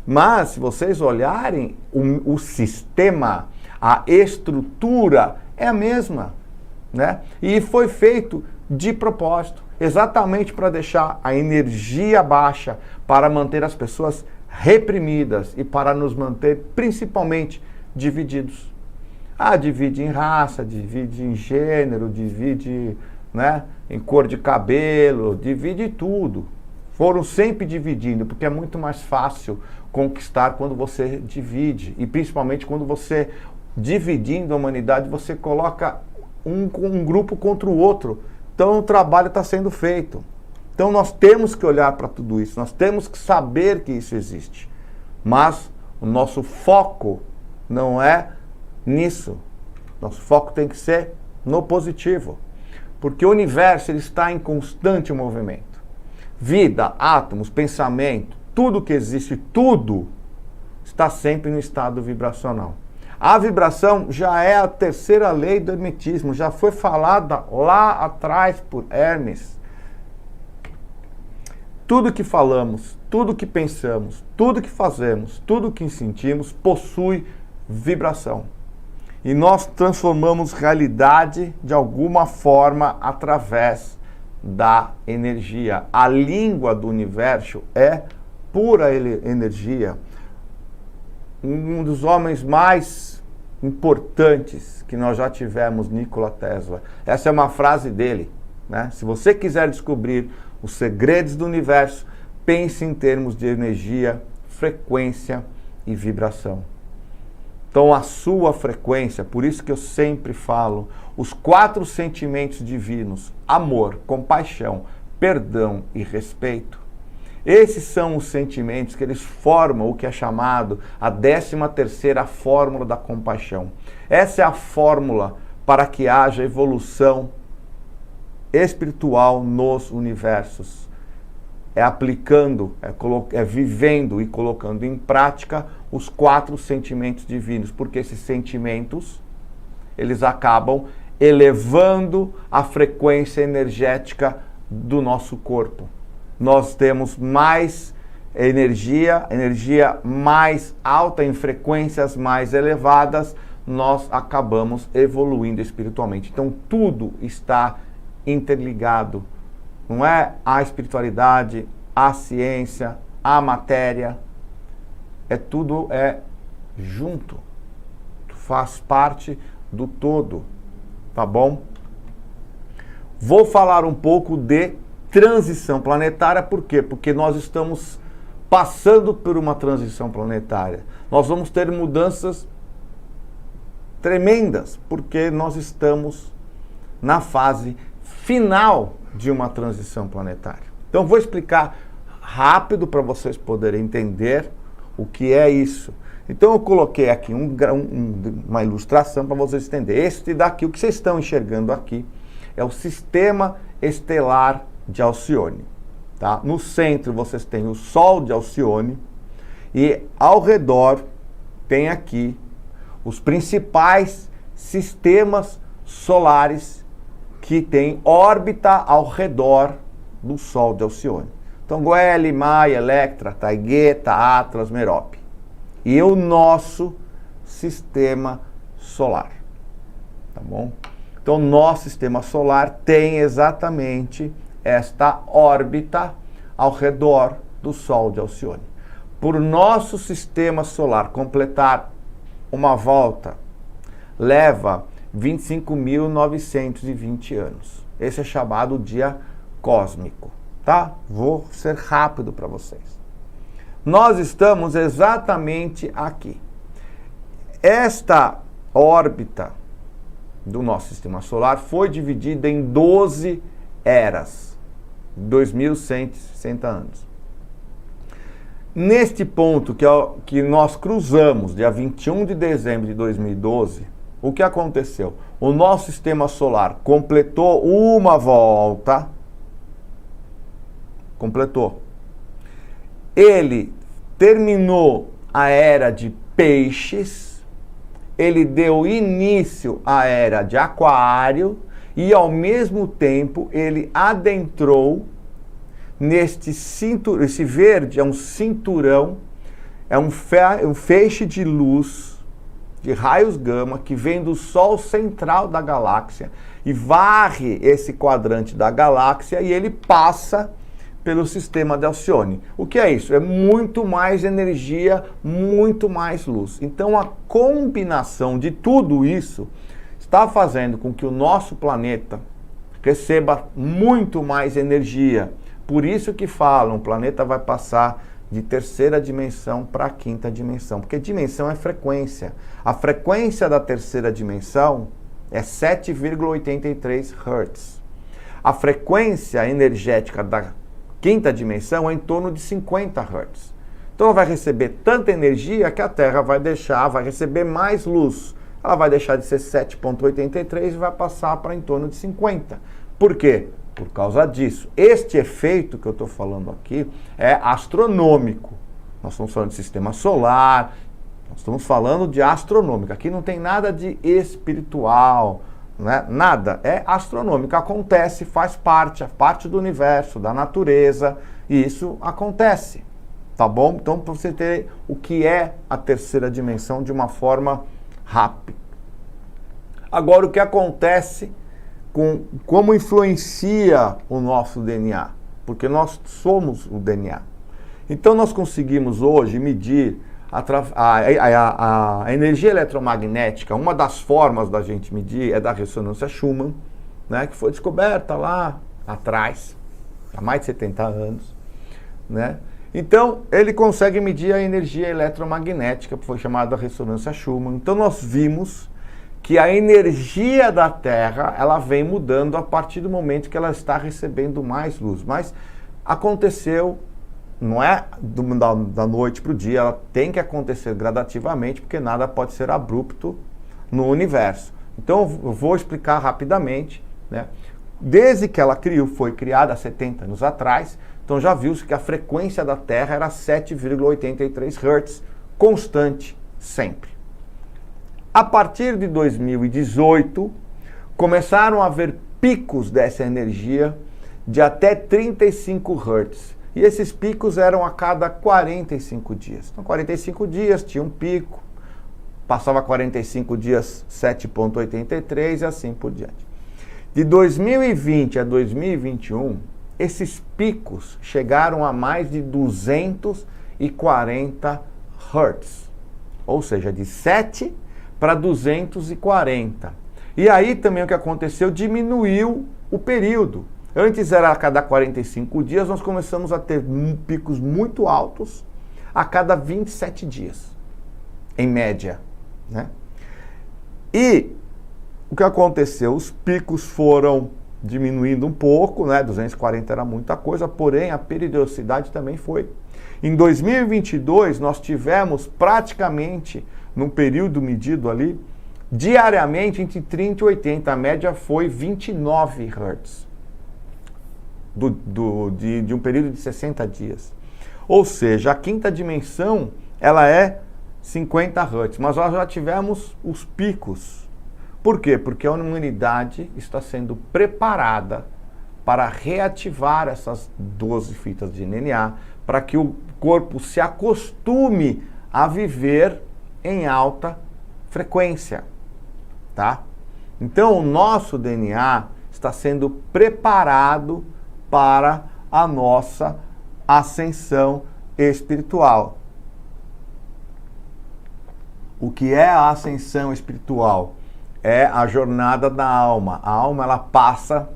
Mas, se vocês olharem, o sistema, a estrutura é a mesma, né? E foi feito de propósito, exatamente para deixar a energia baixa, para manter as pessoas reprimidas e para nos manter principalmente divididos. Divide em raça, divide em gênero, divide, né, em cor de cabelo, divide tudo. Foram sempre dividindo, porque é muito mais fácil conquistar quando você divide. E principalmente quando você, dividindo a humanidade, você coloca um grupo contra o outro. Então o trabalho está sendo feito. Então nós temos que olhar para tudo isso, nós temos que saber que isso existe. Mas o nosso foco não é nisso. Nosso foco tem que ser no positivo. Porque o universo ele está em constante movimento. Vida, átomos, pensamento, tudo que existe, tudo está sempre no estado vibracional. A vibração já é a terceira lei do hermetismo, já foi falada lá atrás por Hermes. Tudo que falamos, tudo que pensamos, tudo que fazemos, tudo que sentimos possui vibração. E nós transformamos realidade de alguma forma através da energia. A língua do universo é pura energia. Um dos homens mais importantes que nós já tivemos, Nikola Tesla. Essa é uma frase dele, né? Se você quiser descobrir os segredos do universo, pense em termos de energia, frequência e vibração. Então a sua frequência, por isso que eu sempre falo, os 4 sentimentos divinos, amor, compaixão, perdão e respeito, esses são os sentimentos que eles formam o que é chamado a 13ª fórmula da compaixão. Essa é a fórmula para que haja evolução espiritual nos universos. É aplicando, é vivendo e colocando em prática os 4 sentimentos divinos, porque esses sentimentos, eles acabam elevando a frequência energética do nosso corpo. Nós temos mais energia mais alta, em frequências mais elevadas, nós acabamos evoluindo espiritualmente. Então tudo está interligado. Não é a espiritualidade, a ciência, a matéria. Tudo é junto. Faz parte do todo. Tá bom? Vou falar um pouco de transição planetária. Por quê? Porque nós estamos passando por uma transição planetária. Nós vamos ter mudanças tremendas, porque nós estamos na fase final de uma transição planetária. Então vou explicar rápido para vocês poderem entender o que é isso. Então eu coloquei aqui uma ilustração para vocês entenderem. Este daqui, o que vocês estão enxergando aqui, é o sistema estelar de Alcione. Tá? No centro vocês têm o Sol de Alcione e ao redor tem aqui os principais sistemas solares que tem órbita ao redor do Sol de Alcione. Então, Goele, Maia, Electra, Taigueta, Atlas, Merope. E o nosso sistema solar. Tá bom? Então, nosso sistema solar tem exatamente esta órbita ao redor do Sol de Alcione. Por nosso sistema solar completar uma volta, leva 25.920 anos. Esse é chamado dia cósmico, tá? Vou ser rápido para vocês. Nós estamos exatamente aqui. Esta órbita do nosso sistema solar foi dividida em 12 eras, 2.160 anos. Neste ponto que nós cruzamos, dia 21 de dezembro de 2012, o que aconteceu? O nosso sistema solar completou uma volta. Completou. Ele terminou a era de peixes, ele deu início à era de aquário e, ao mesmo tempo, ele adentrou neste cinturão. Esse verde é um cinturão, é um feixe de luz, de raios gama, que vem do Sol central da galáxia e varre esse quadrante da galáxia e ele passa pelo sistema de Alcione. O que é isso? É muito mais energia, muito mais luz. Então a combinação de tudo isso está fazendo com que o nosso planeta receba muito mais energia. Por isso que falam, o planeta vai passar de terceira dimensão para a quinta dimensão, porque dimensão é frequência. A frequência da terceira dimensão é 7,83 Hz. A frequência energética da quinta dimensão é em torno de 50 Hz. Então ela vai receber tanta energia que a Terra vai receber mais luz. Ela vai deixar de ser 7,83 e vai passar para em torno de 50. Por quê? Por causa disso. Este efeito que eu estou falando aqui é astronômico. Nós estamos falando de sistema solar, nós estamos falando de astronômico. Aqui não tem nada de espiritual, né? Nada. É astronômico. Acontece, faz parte do universo, da natureza, e isso acontece. Tá bom? Então, para você ter o que é a terceira dimensão de uma forma rápida. Agora, o que acontece como influencia o nosso DNA, porque nós somos o DNA. Então nós conseguimos hoje medir a energia eletromagnética. Uma das formas da gente medir é da ressonância Schumann, né, que foi descoberta lá atrás, há mais de 70 anos, né? Então ele consegue medir a energia eletromagnética, foi chamada ressonância Schumann. Então nós vimos que a energia da Terra, ela vem mudando a partir do momento que ela está recebendo mais luz. Mas aconteceu, não é da noite para o dia, ela tem que acontecer gradativamente, porque nada pode ser abrupto no universo. Então eu vou explicar rapidamente, né? Desde que ela foi criada há 70 anos atrás, então já viu-se que a frequência da Terra era 7,83 Hz, constante, sempre. A partir de 2018, começaram a haver picos dessa energia de até 35 Hz. E esses picos eram a cada 45 dias. Então, 45 dias tinha um pico, passava 45 dias 7,83 e assim por diante. De 2020 a 2021, esses picos chegaram a mais de 240 Hz. Ou seja, de 7 para 240. E aí também o que aconteceu, diminuiu o período. Antes era a cada 45 dias, nós começamos a ter picos muito altos a cada 27 dias, em média, né? E o que aconteceu? Os picos foram diminuindo um pouco, né? 240 era muita coisa, porém a periodicidade também foi. Em 2022, nós tivemos praticamente, num período medido ali, diariamente entre 30 e 80, a média foi 29 Hz, de um período de 60 dias. Ou seja, a quinta dimensão, ela é 50 Hz, mas nós já tivemos os picos. Por quê? Porque a humanidade está sendo preparada para reativar essas 12 fitas de DNA, para que o corpo se acostume a viver em alta frequência, tá? Então o nosso DNA está sendo preparado para a nossa ascensão espiritual. O que é a ascensão espiritual? É a jornada da alma. A alma, ela passa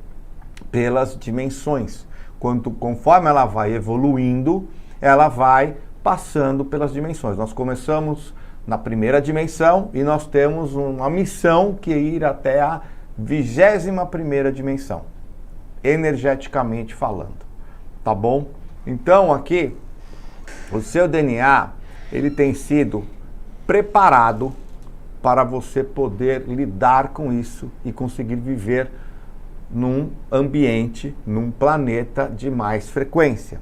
pelas dimensões. Conforme ela vai evoluindo, ela vai passando pelas dimensões. Nós começamos na primeira dimensão e nós temos uma missão que é ir até a 21ª dimensão, energeticamente falando, tá bom? Então aqui, o seu DNA, ele tem sido preparado para você poder lidar com isso e conseguir viver num ambiente, num planeta de mais frequência.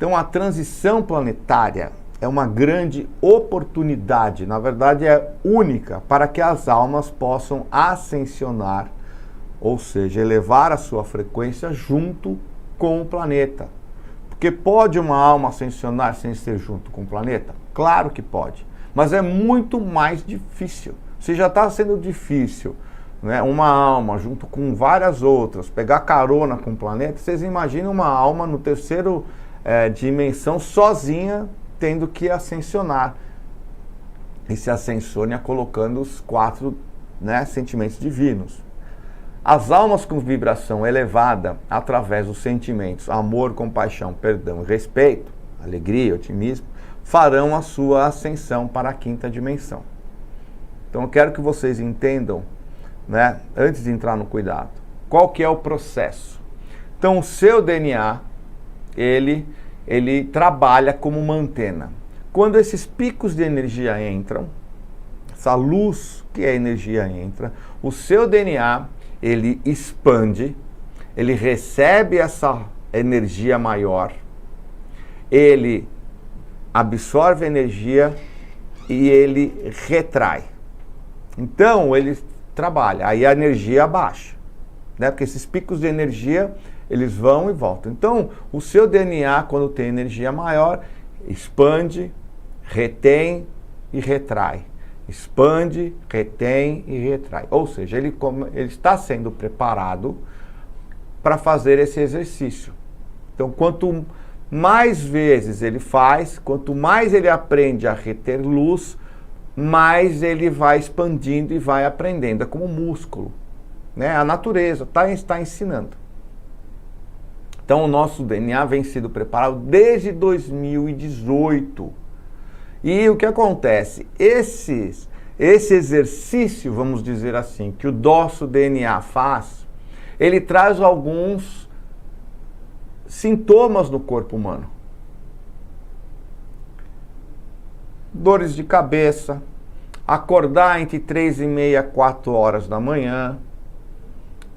Então a transição planetária é uma grande oportunidade, na verdade é única, para que as almas possam ascensionar, ou seja, elevar a sua frequência junto com o planeta. Porque pode uma alma ascensionar sem ser junto com o planeta? Claro que pode, mas é muito mais difícil. Se já está sendo difícil, né, uma alma junto com várias outras, pegar carona com o planeta, vocês imaginam uma alma no terceiro dimensão sozinha, tendo que ascensionar. E se ascensiona colocando os 4, né, sentimentos divinos. As almas com vibração elevada, através dos sentimentos amor, compaixão, perdão e respeito, alegria, otimismo, farão a sua ascensão para a 5ª dimensão. Então eu quero que vocês entendam, né, antes de entrar no cuidado, qual que é o processo. Então o seu DNA, ele trabalha como uma antena. Quando esses picos de energia entram, essa luz que é energia entra, o seu DNA, ele expande, ele recebe essa energia maior, ele absorve a energia e ele retrai. Então ele trabalha, aí a energia baixa, né? Porque esses picos de energia, eles vão e voltam. Então, o seu DNA, quando tem energia maior, expande, retém e retrai. Expande, retém e retrai. Ou seja, ele está sendo preparado para fazer esse exercício. Então, quanto mais vezes ele faz, quanto mais ele aprende a reter luz, mais ele vai expandindo e vai aprendendo. É como um músculo, né? A natureza está ensinando. Então o nosso DNA vem sendo preparado desde 2018. E o que acontece? Esse exercício, vamos dizer assim, que o nosso DNA faz, ele traz alguns sintomas no corpo humano. Dores de cabeça, acordar entre 3h30 e 4 horas da manhã,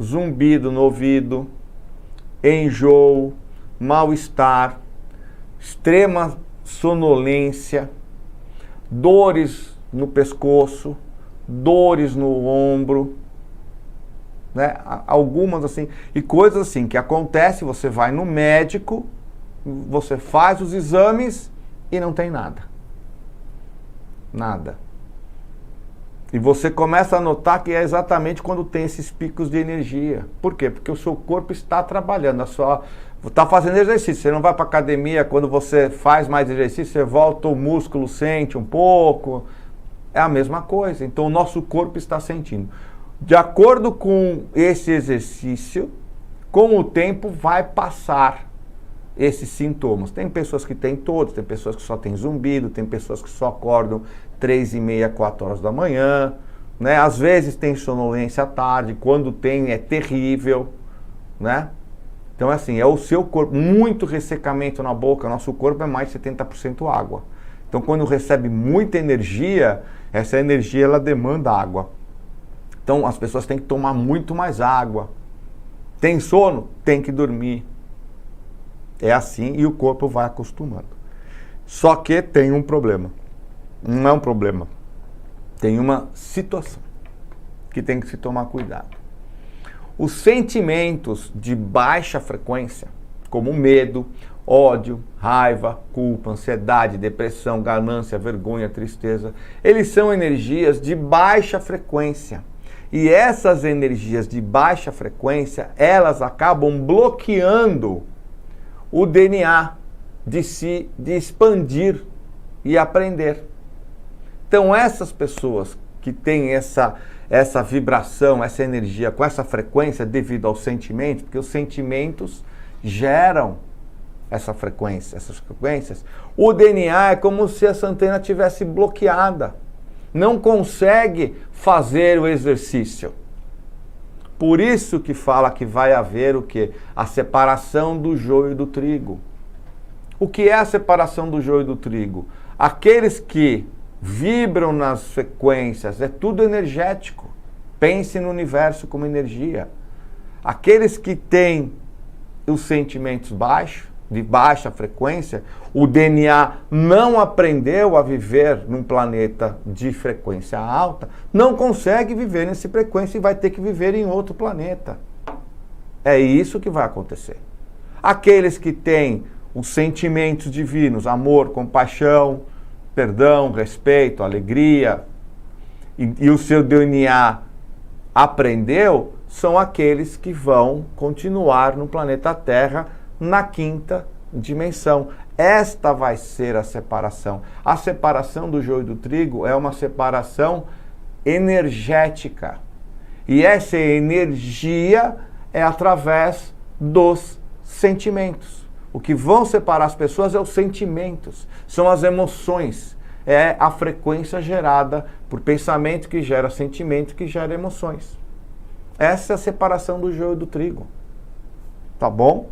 zumbido no ouvido, enjoo, mal-estar, extrema sonolência, dores no pescoço, dores no ombro, né? Algumas assim, e coisas assim que acontece, você vai no médico, você faz os exames e não tem nada. Nada. E você começa a notar que é exatamente quando tem esses picos de energia. Por quê? Porque o seu corpo está trabalhando, está fazendo exercício. Você não vai para a academia, quando você faz mais exercício, você volta, o músculo sente um pouco. É a mesma coisa. Então o nosso corpo está sentindo. De acordo com esse exercício, com o tempo vai passar esses sintomas. Tem pessoas que têm todos, tem pessoas que só têm zumbido, tem pessoas que só acordam 3h30, 4 horas da manhã, né? Às vezes tem sonolência à tarde, quando tem é terrível, né? Então assim, é o seu corpo, muito ressecamento na boca, nosso corpo é mais de 70% água. Então quando recebe muita energia, essa energia ela demanda água. Então as pessoas têm que tomar muito mais água. Tem sono? Tem que dormir. É assim e o corpo vai acostumando. Só que tem um problema. Não é um problema. Tem uma situação que tem que se tomar cuidado. Os sentimentos de baixa frequência, como medo, ódio, raiva, culpa, ansiedade, depressão, ganância, vergonha, tristeza, eles são energias de baixa frequência. E essas energias de baixa frequência, elas acabam bloqueando o DNA de expandir e aprender. Então essas pessoas que têm essa vibração, essa energia com essa frequência devido aos sentimentos, porque os sentimentos geram essas frequências, o DNA é como se essa antena tivesse bloqueada, não consegue fazer o exercício. Por isso que fala que vai haver o quê? A separação do joio e do trigo. O que é a separação do joio e do trigo? Aqueles que vibram nas frequências, é tudo energético. Pense no universo como energia. Aqueles que têm os sentimentos baixos, de baixa frequência, o DNA não aprendeu a viver num planeta de frequência alta, não consegue viver nessa frequência e vai ter que viver em outro planeta. É isso que vai acontecer. Aqueles que têm os sentimentos divinos, amor, compaixão, perdão, respeito, alegria, e o seu DNA aprendeu, são aqueles que vão continuar no planeta Terra na quinta dimensão. Esta vai ser a separação. A separação do joio e do trigo é uma separação energética. E essa energia é através dos sentimentos. O que vão separar as pessoas é os sentimentos, são as emoções. É a frequência gerada por pensamento que gera sentimento, que gera emoções. Essa é a separação do joio e do trigo. Tá bom?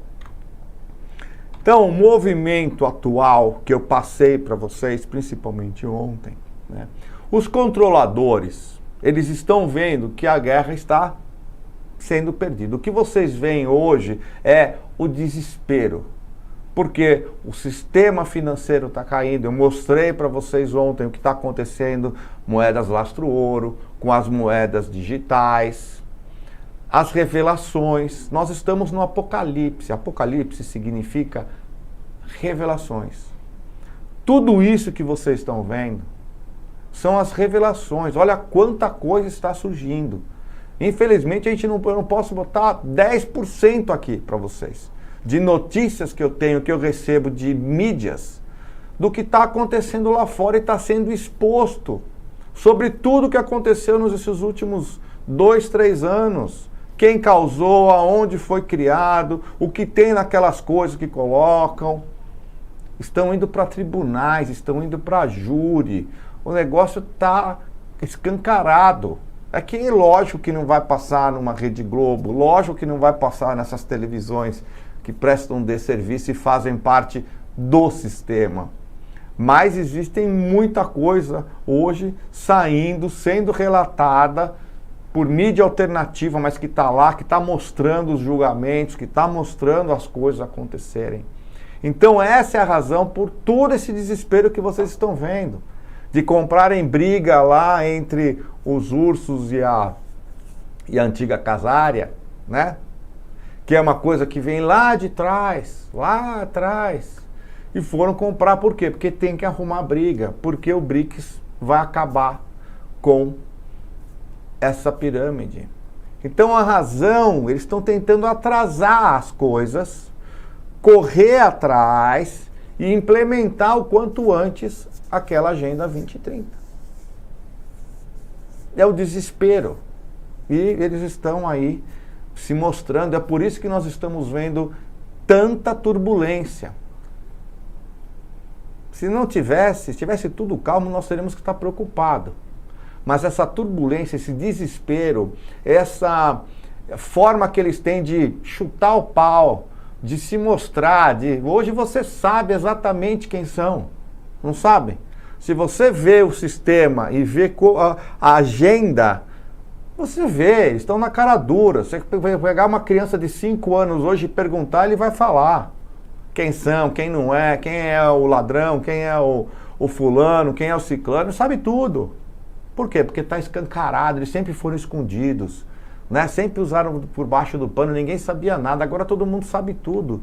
Então, o movimento atual que eu passei para vocês, principalmente ontem, né? Os controladores, eles estão vendo que a guerra está sendo perdida. O que vocês veem hoje é o desespero. Porque o sistema financeiro está caindo. Eu mostrei para vocês ontem o que está acontecendo, moedas lastro-ouro, com as moedas digitais, as revelações. Nós estamos no Apocalipse. Apocalipse significa revelações. Tudo isso que vocês estão vendo são as revelações. Olha quanta coisa está surgindo. Infelizmente, eu não posso botar 10% aqui para vocês, de notícias que eu tenho, que eu recebo de mídias, do que está acontecendo lá fora e está sendo exposto, sobre tudo que aconteceu nesses últimos 2, 3 anos, quem causou, aonde foi criado, o que tem naquelas coisas que colocam. Estão indo para tribunais, estão indo para júri, o negócio está escancarado. É que lógico que não vai passar numa Rede Globo, lógico que não vai passar nessas televisões que prestam de serviço e fazem parte do sistema. Mas existem muita coisa hoje saindo, sendo relatada por mídia alternativa, mas que está lá, que está mostrando os julgamentos, que está mostrando as coisas acontecerem. Então essa é a razão por todo esse desespero que vocês estão vendo, de comprarem briga lá entre os ursos e a antiga casária, né? Que é uma coisa que vem lá de trás, lá atrás. E foram comprar por quê? Porque tem que arrumar briga, porque o BRICS vai acabar com essa pirâmide. Então a razão, eles estão tentando atrasar as coisas, correr atrás e implementar o quanto antes aquela Agenda 2030. É o desespero. E eles estão aí se mostrando, é por isso que nós estamos vendo tanta turbulência. Se não tivesse, se tivesse tudo calmo, nós teríamos que estar preocupados. Mas essa turbulência, esse desespero, essa forma que eles têm de chutar o pau, de se mostrar, hoje você sabe exatamente quem são, não sabe? Se você vê o sistema e vê a agenda, você vê, eles estão na cara dura. Você vai pegar uma criança de 5 anos hoje e perguntar, ele vai falar quem são, quem não é, quem é o ladrão, quem é o fulano, quem é o ciclano, sabe tudo. Por quê? Porque está escancarado, eles sempre foram escondidos, né? Sempre usaram por baixo do pano, ninguém sabia nada, agora todo mundo sabe tudo,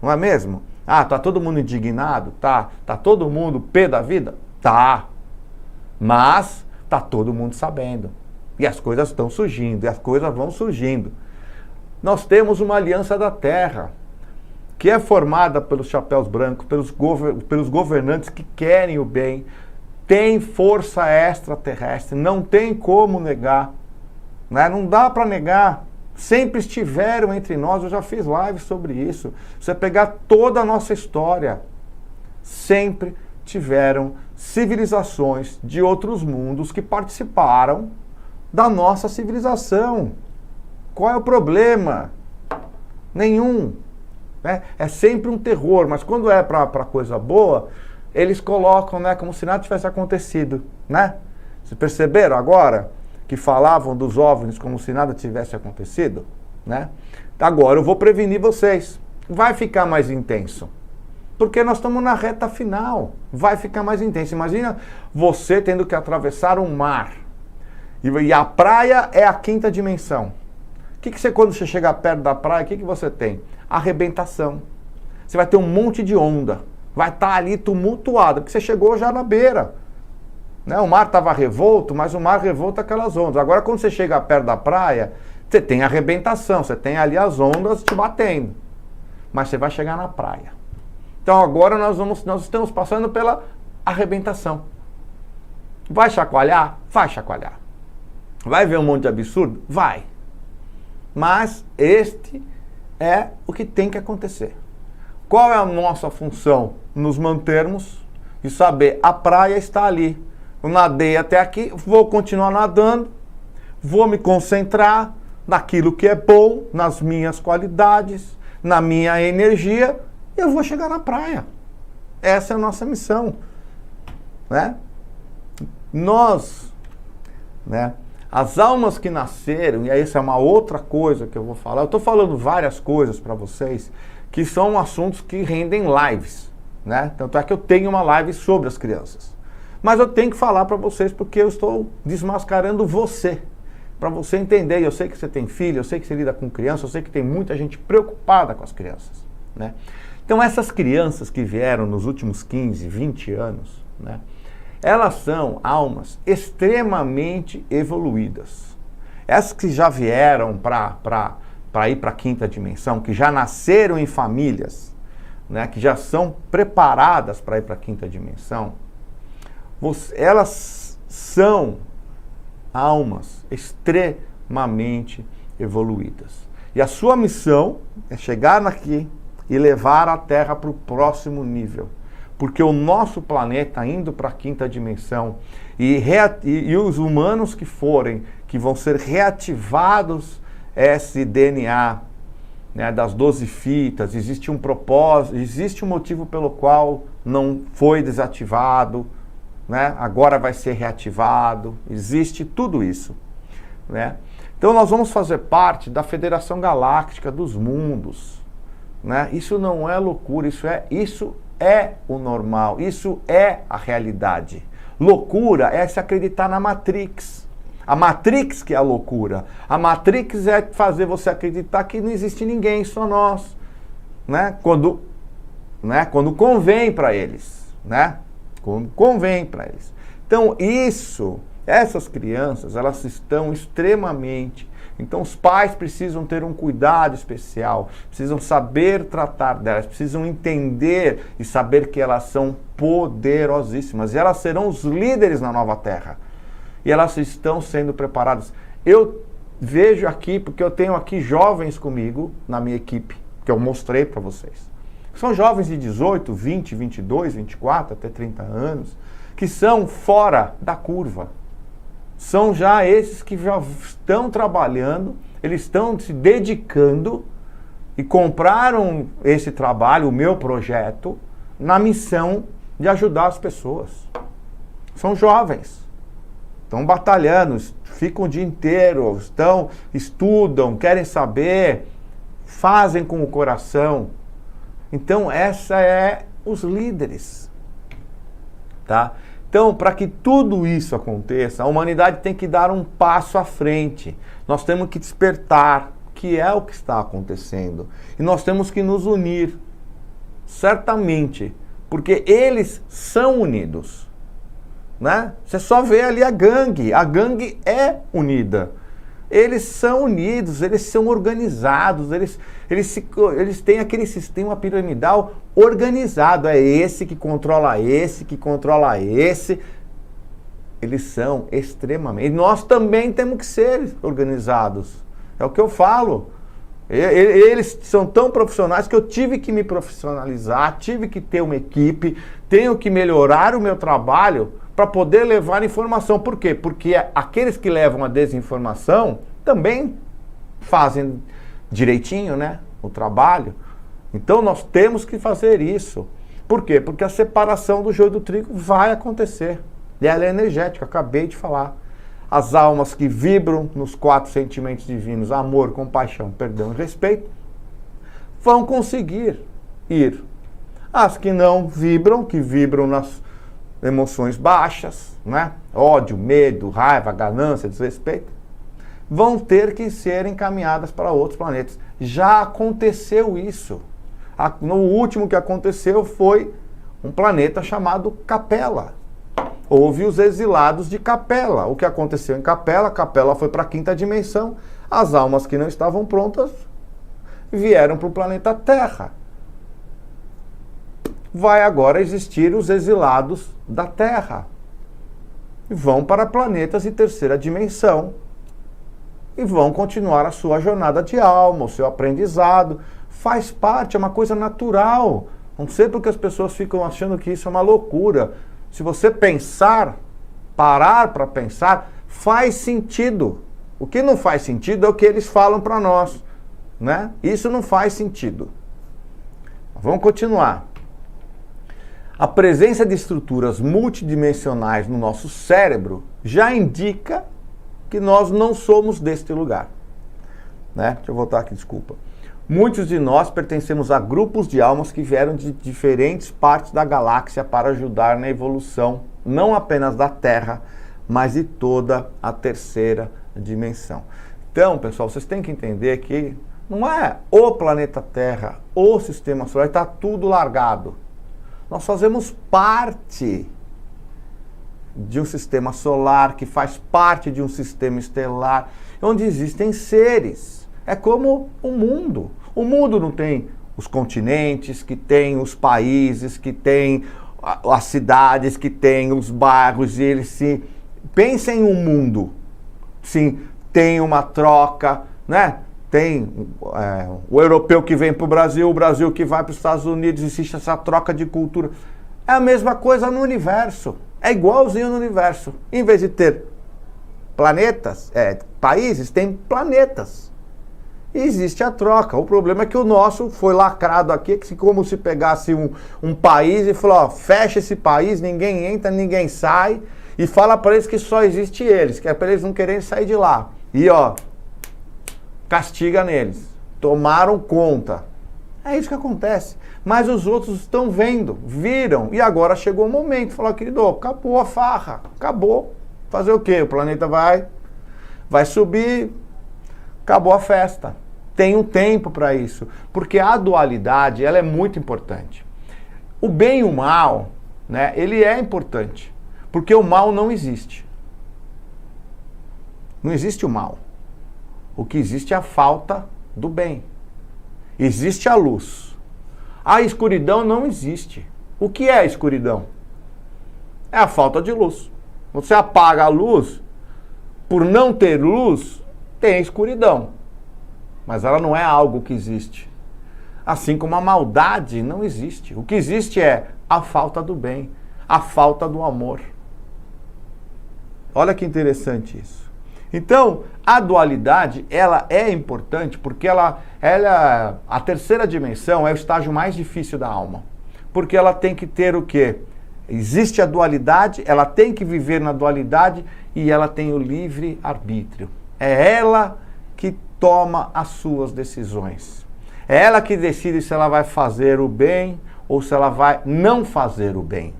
não é mesmo? Ah, tá todo mundo indignado? Tá todo mundo pé da vida? Tá, mas tá todo mundo sabendo, e as coisas estão surgindo, e as coisas vão surgindo. Nós temos uma aliança da Terra, que é formada pelos chapéus brancos, pelos governantes que querem o bem, tem força extraterrestre, não tem como negar, né? Não dá para negar, sempre estiveram entre nós, eu já fiz live sobre isso. Você pegar toda a nossa história, sempre tiveram civilizações de outros mundos que participaram da nossa civilização. Qual é o problema? Nenhum. Né? É sempre um terror, mas quando é para coisa boa, eles colocam, né, como se nada tivesse acontecido, né? Vocês perceberam agora que falavam dos OVNIs como se nada tivesse acontecido, né? Agora eu vou prevenir vocês. vai ficar mais intenso. Porque nós estamos na reta final. Vai ficar mais intenso. Imagina você tendo que atravessar um mar. E a praia é a quinta dimensão. Quando você chegar perto da praia, o que você tem? Arrebentação. Você vai ter um monte de onda. Vai estar ali tumultuado, porque você chegou já na beira. Né? O mar estava revolto, mas o mar revolta aquelas ondas. Agora, quando você chega perto da praia, você tem arrebentação, você tem ali as ondas te batendo. Mas você vai chegar na praia. Então agora nós estamos passando pela arrebentação. Vai chacoalhar? Vai chacoalhar. Vai ver um monte de absurdo? Vai. Mas este é o que tem que acontecer. Qual é a nossa função? Nos mantermos e saber, a praia está ali. Eu nadei até aqui, vou continuar nadando, vou me concentrar naquilo que é bom, nas minhas qualidades, na minha energia, e eu vou chegar na praia. Essa é a nossa missão. Né? Nós, né, as almas que nasceram, e essa é uma outra coisa que eu vou falar, eu estou falando várias coisas para vocês, que são assuntos que rendem lives. Né? Tanto é que eu tenho uma live sobre as crianças. Mas eu tenho que falar para vocês porque eu estou desmascarando você. Para você entender, eu sei que você tem filho, eu sei que você lida com criança, eu sei que tem muita gente preocupada com as crianças. Né? Então essas crianças que vieram nos últimos 15, 20 anos, né, elas são almas extremamente evoluídas. Essas que já vieram para ir para a quinta dimensão, que já nasceram em famílias, né, que já são preparadas para ir para a quinta dimensão, elas são almas extremamente evoluídas. E a sua missão é chegar aqui e levar a Terra para o próximo nível. Porque o nosso planeta indo para a quinta dimensão e os humanos que vão ser reativados esse DNA, né, das 12 fitas, existe um propósito, existe um motivo pelo qual não foi desativado, né, agora vai ser reativado, existe tudo isso. Né? Então nós vamos fazer parte da Federação Galáctica dos Mundos. Né? Isso não é loucura, isso é o normal, isso é a realidade. Loucura é se acreditar na Matrix. A Matrix que é a loucura. A Matrix é fazer você acreditar que não existe ninguém, só nós. Né? Quando convém para eles. Né? Quando convém para eles. Então essas crianças, elas estão extremamente... Então os pais precisam ter um cuidado especial, precisam saber tratar delas, precisam entender e saber que elas são poderosíssimas. E elas serão os líderes na nova terra. E elas estão sendo preparadas. Eu vejo aqui, porque eu tenho aqui jovens comigo na minha equipe, que eu mostrei para vocês. São jovens de 18, 20, 22, 24, até 30 anos, que são fora da curva. São já esses que já estão trabalhando, eles estão se dedicando e compraram esse trabalho, o meu projeto, na missão de ajudar as pessoas. São jovens, estão batalhando, ficam o dia inteiro, estudam, querem saber, fazem com o coração. Então, essa é os líderes, tá? Então, para que tudo isso aconteça, a humanidade tem que dar um passo à frente. Nós temos que despertar, que é o que está acontecendo. E nós temos que nos unir, certamente, porque eles são unidos. Né? Você só vê ali a gangue é unida. Eles são unidos, eles são organizados, eles têm aquele sistema piramidal organizado. É esse que controla esse, que controla esse. Eles são extremamente... E nós também temos que ser organizados. É o que eu falo. Eles são tão profissionais que eu tive que me profissionalizar, tive que ter uma equipe, tenho que melhorar o meu trabalho para poder levar informação. Por quê? Porque aqueles que levam a desinformação também fazem direitinho, né, o trabalho. Então nós temos que fazer isso. Por quê? Porque a separação do joio do trigo vai acontecer. E ela é energética, acabei de falar. As almas que vibram nos 4 sentimentos divinos, amor, compaixão, perdão e respeito, vão conseguir ir. As que não vibram, que vibram nas emoções baixas, né? Ódio, medo, raiva, ganância, desrespeito, vão ter que ser encaminhadas para outros planetas. Já aconteceu isso. No último que aconteceu foi um planeta chamado Capela. Houve os exilados de Capela. O que aconteceu em Capela? Capela foi para a quinta dimensão. As almas que não estavam prontas vieram para o planeta Terra. Vai agora existir os exilados da Terra. Vão para planetas de terceira dimensão. E vão continuar a sua jornada de alma, o seu aprendizado. Faz parte, é uma coisa natural. Não sei porque as pessoas ficam achando que isso é uma loucura. Se você pensar, parar para pensar, faz sentido. O que não faz sentido é o que eles falam para nós, né? Isso não faz sentido. Vamos continuar. A presença de estruturas multidimensionais no nosso cérebro já indica que nós não somos deste lugar, né? Deixa eu voltar aqui, desculpa. Muitos de nós pertencemos a grupos de almas que vieram de diferentes partes da galáxia para ajudar na evolução, não apenas da Terra, mas de toda a terceira dimensão. Então, pessoal, vocês têm que entender que não é o planeta Terra, o sistema solar, está tudo largado. Nós fazemos parte de um sistema solar, que faz parte de um sistema estelar, onde existem seres. É como o mundo. O mundo não tem os continentes, que tem os países, que tem as cidades, que tem os bairros, e eles se... Pensem em um mundo. Sim, tem uma troca, né? Tem o europeu que vem para o Brasil que vai para os Estados Unidos, existe essa troca de cultura. É a mesma coisa no universo. É igualzinho no universo. Em vez de ter planetas, países, tem planetas. E existe a troca. O problema é que o nosso foi lacrado aqui, que como se pegasse um país e falou, ó, fecha esse país, ninguém entra, ninguém sai, e fala para eles que só existe eles, que é para eles não quererem sair de lá. E ó, castiga neles. Tomaram conta. É isso que acontece. Mas os outros estão vendo, viram, e agora chegou o momento. Falaram, querido, acabou a farra, acabou. Fazer o quê? O planeta vai subir, acabou a festa. Tem um tempo para isso, porque a dualidade, ela é muito importante. O bem e o mal, né, ele é importante, porque o mal não existe. Não existe o mal. O que existe é a falta do bem. Existe a luz. A escuridão não existe. O que é a escuridão? É a falta de luz. Você apaga a luz, por não ter luz, tem escuridão. Mas ela não é algo que existe. Assim como a maldade não existe. O que existe é a falta do bem, a falta do amor. Olha que interessante isso. Então, a dualidade, ela é importante porque a terceira dimensão é o estágio mais difícil da alma. Porque ela tem que ter o quê? Existe a dualidade, ela tem que viver na dualidade e ela tem o livre arbítrio. É ela que toma as suas decisões. É ela que decide se ela vai fazer o bem ou se ela vai não fazer o bem.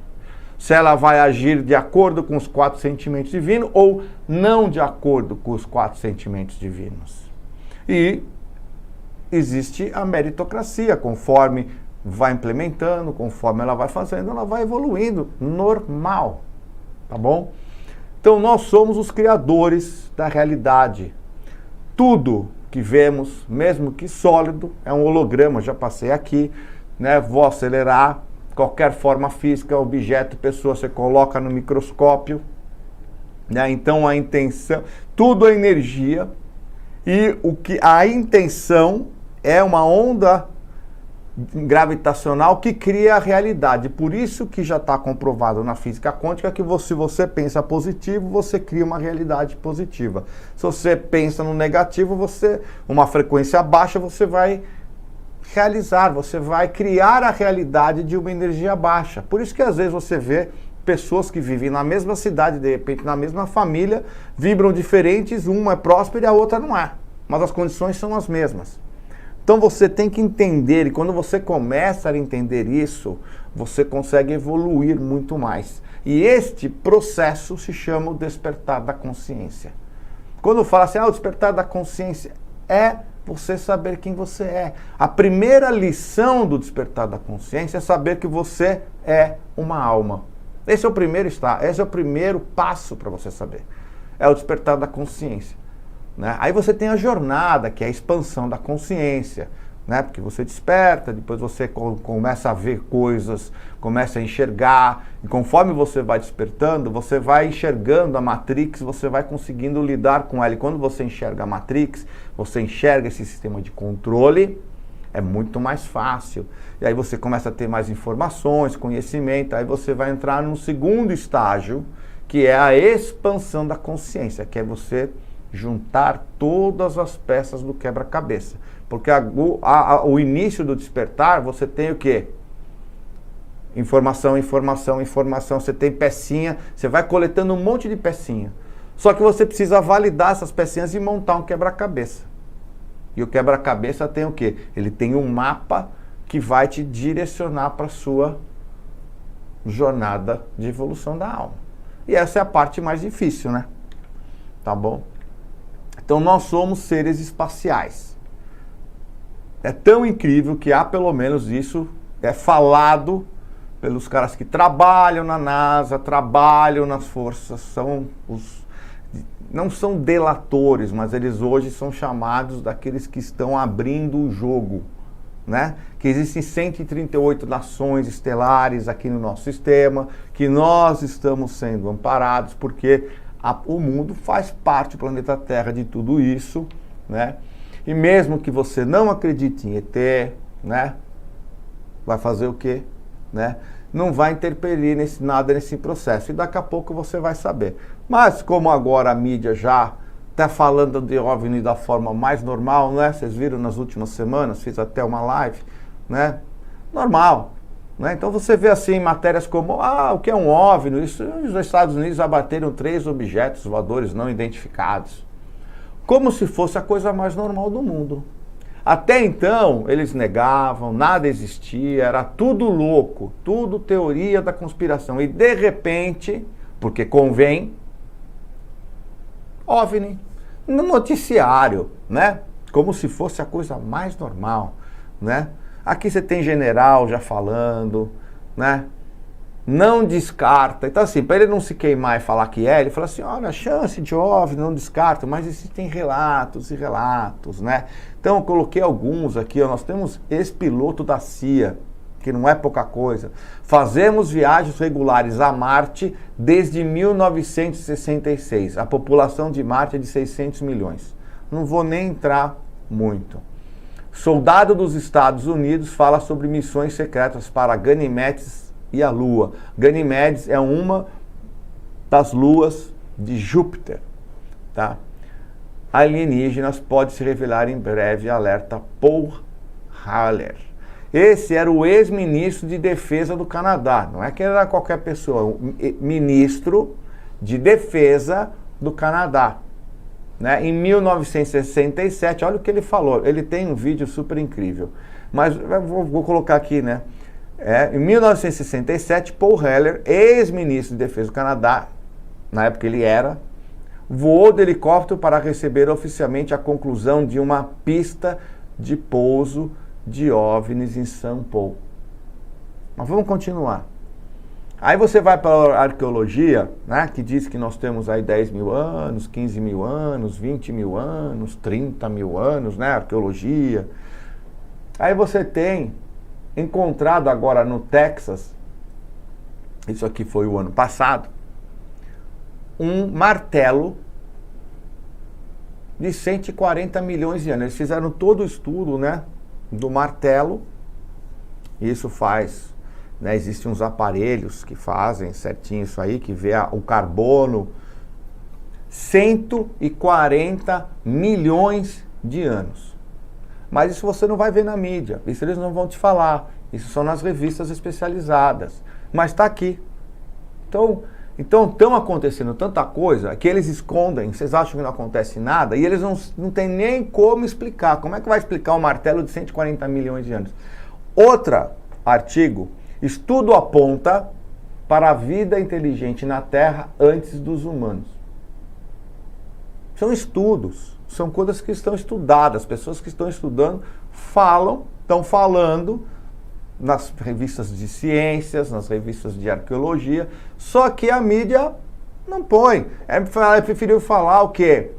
Se ela vai agir de acordo com os 4 sentimentos divinos ou não de acordo com os 4 sentimentos divinos. E existe a meritocracia, conforme vai implementando, conforme ela vai fazendo, ela vai evoluindo, normal, tá bom? Então nós somos os criadores da realidade. Tudo que vemos, mesmo que sólido, é um holograma, já passei aqui, né? Vou acelerar. Qualquer forma física, objeto, pessoa, você coloca no microscópio, né? Então a intenção, tudo é energia, e a intenção é uma onda gravitacional que cria a realidade. Por isso que já está comprovado na física quântica que se você pensa positivo, você cria uma realidade positiva. Se você pensa no negativo, uma frequência baixa, você vai realizar, você vai criar a realidade de uma energia baixa. Por isso que às vezes você vê pessoas que vivem na mesma cidade, de repente na mesma família, vibram diferentes, uma é próspera e a outra não é. Mas as condições são as mesmas. Então você tem que entender, e quando você começa a entender isso, você consegue evoluir muito mais. E este processo se chama o despertar da consciência. Quando fala assim, o despertar da consciência é você saber quem você é. A primeira lição do despertar da consciência é saber que você é uma alma. Esse é o primeiro estágio, esse é o primeiro passo para você saber. É o despertar da consciência. Né? Aí você tem a jornada, que é a expansão da consciência, né? Porque você desperta, depois você começa a ver coisas, começa a enxergar, e conforme você vai despertando, você vai enxergando a Matrix, você vai conseguindo lidar com ela. E quando você enxerga a Matrix, você enxerga esse sistema de controle, é muito mais fácil. E aí você começa a ter mais informações, conhecimento, aí você vai entrar no segundo estágio, que é a expansão da consciência, que é você juntar todas as peças do quebra-cabeça. Porque o início do despertar, você tem o quê? Informação, informação, informação. Você tem pecinha, você vai coletando um monte de pecinha. Só que você precisa validar essas pecinhas e montar um quebra-cabeça. E o quebra-cabeça tem o quê? Ele tem um mapa que vai te direcionar para a sua jornada de evolução da alma. E essa é a parte mais difícil, né? Tá bom? Então nós somos seres espaciais. É tão incrível que há pelo menos isso é falado pelos caras que trabalham na NASA, trabalham nas forças, não são delatores, mas eles hoje são chamados daqueles que estão abrindo o jogo, né? Que existem 138 nações estelares aqui no nosso sistema, que nós estamos sendo amparados porque o mundo faz parte, o planeta Terra, de tudo isso, né? E mesmo que você não acredite em ET, né? Vai fazer o quê? Né? Não vai interferir nada nesse processo. E daqui a pouco você vai saber. Mas como agora a mídia já está falando de OVNI da forma mais normal, né? Vocês viram nas últimas semanas, fiz até uma live, né? Normal. Né? Então você vê assim matérias como, o que é um OVNI? Isso, os Estados Unidos abateram 3 objetos voadores não identificados. Como se fosse a coisa mais normal do mundo. Até então, eles negavam, nada existia, era tudo louco, tudo teoria da conspiração. E de repente, porque convém, OVNI, no noticiário, né? Como se fosse a coisa mais normal, né? Aqui você tem general já falando, né? Não descarta. Então assim, para ele não se queimar e falar que ele fala assim, olha, a chance de OVNI, não descarta, mas existem relatos e relatos, né? Então eu coloquei alguns aqui, nós temos ex-piloto da CIA, que não é pouca coisa. Fazemos viagens regulares a Marte desde 1966. A população de Marte é de 600 milhões. Não vou nem entrar muito. Soldado dos Estados Unidos fala sobre missões secretas para Ganimedes e a Lua. Ganimedes é uma das luas de Júpiter, tá? Alienígenas pode se revelar em breve, alerta Paul Haller. Esse era o ex-ministro de defesa do Canadá, não é que era qualquer pessoa, o ministro de defesa do Canadá. Né? Em 1967, olha o que ele falou, ele tem um vídeo super incrível, mas vou colocar aqui, né? Em 1967, Paul Haller, ex-ministro de defesa do Canadá, na época ele era, voou de helicóptero para receber oficialmente a conclusão de uma pista de pouso de OVNIs em São Paulo. Mas vamos continuar. Aí você vai para a arqueologia, né, que diz que nós temos aí 10 mil anos, 15 mil anos, 20 mil anos, 30 mil anos, né, arqueologia. Aí você tem encontrado agora no Texas, isso aqui foi o ano passado, um martelo de 140 milhões de anos. Eles fizeram todo o estudo, né, do martelo. Isso faz, né, existem uns aparelhos que fazem certinho isso aí, que vê o carbono. 140 milhões de anos. Mas isso você não vai ver na mídia, isso eles não vão te falar, isso são nas revistas especializadas, mas está aqui. Então, Então estão acontecendo tanta coisa que eles escondem, vocês acham que não acontece nada, e eles não têm nem como explicar. Como é que vai explicar um martelo de 140 milhões de anos? Outro artigo, estudo aponta para a vida inteligente na Terra antes dos humanos. São estudos, são coisas que estão estudadas, pessoas que estão estudando estão falando nas revistas de ciências, nas revistas de arqueologia, só que a mídia não põe. Preferiu falar o quê?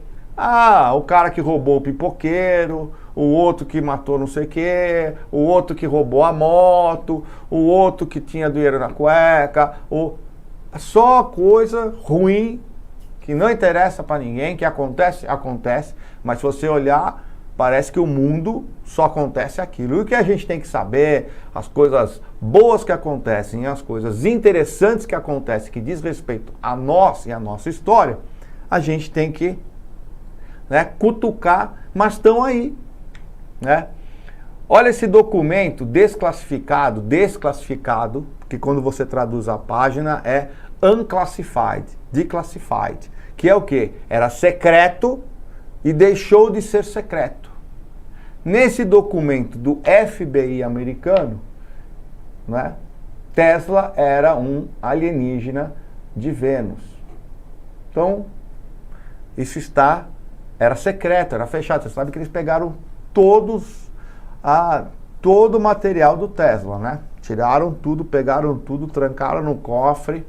O cara que roubou o pipoqueiro, o outro que matou não sei o quê, o outro que roubou a moto, o outro que tinha dinheiro na cueca, só coisa ruim, que não interessa para ninguém, que acontece, mas se você olhar, parece que o mundo só acontece aquilo. E o que a gente tem que saber, as coisas boas que acontecem, as coisas interessantes que acontecem, que diz respeito a nós e a nossa história, a gente tem que cutucar, mas estão aí. Olha esse documento desclassificado, que quando você traduz a página é unclassified, declassified, que é o quê? Era secreto e deixou de ser secreto. Nesse documento do FBI americano, Tesla era um alienígena de Vênus. Então, isso era secreto, era fechado. Você sabe que eles pegaram todo o material do Tesla, Tiraram tudo, pegaram tudo, trancaram no cofre,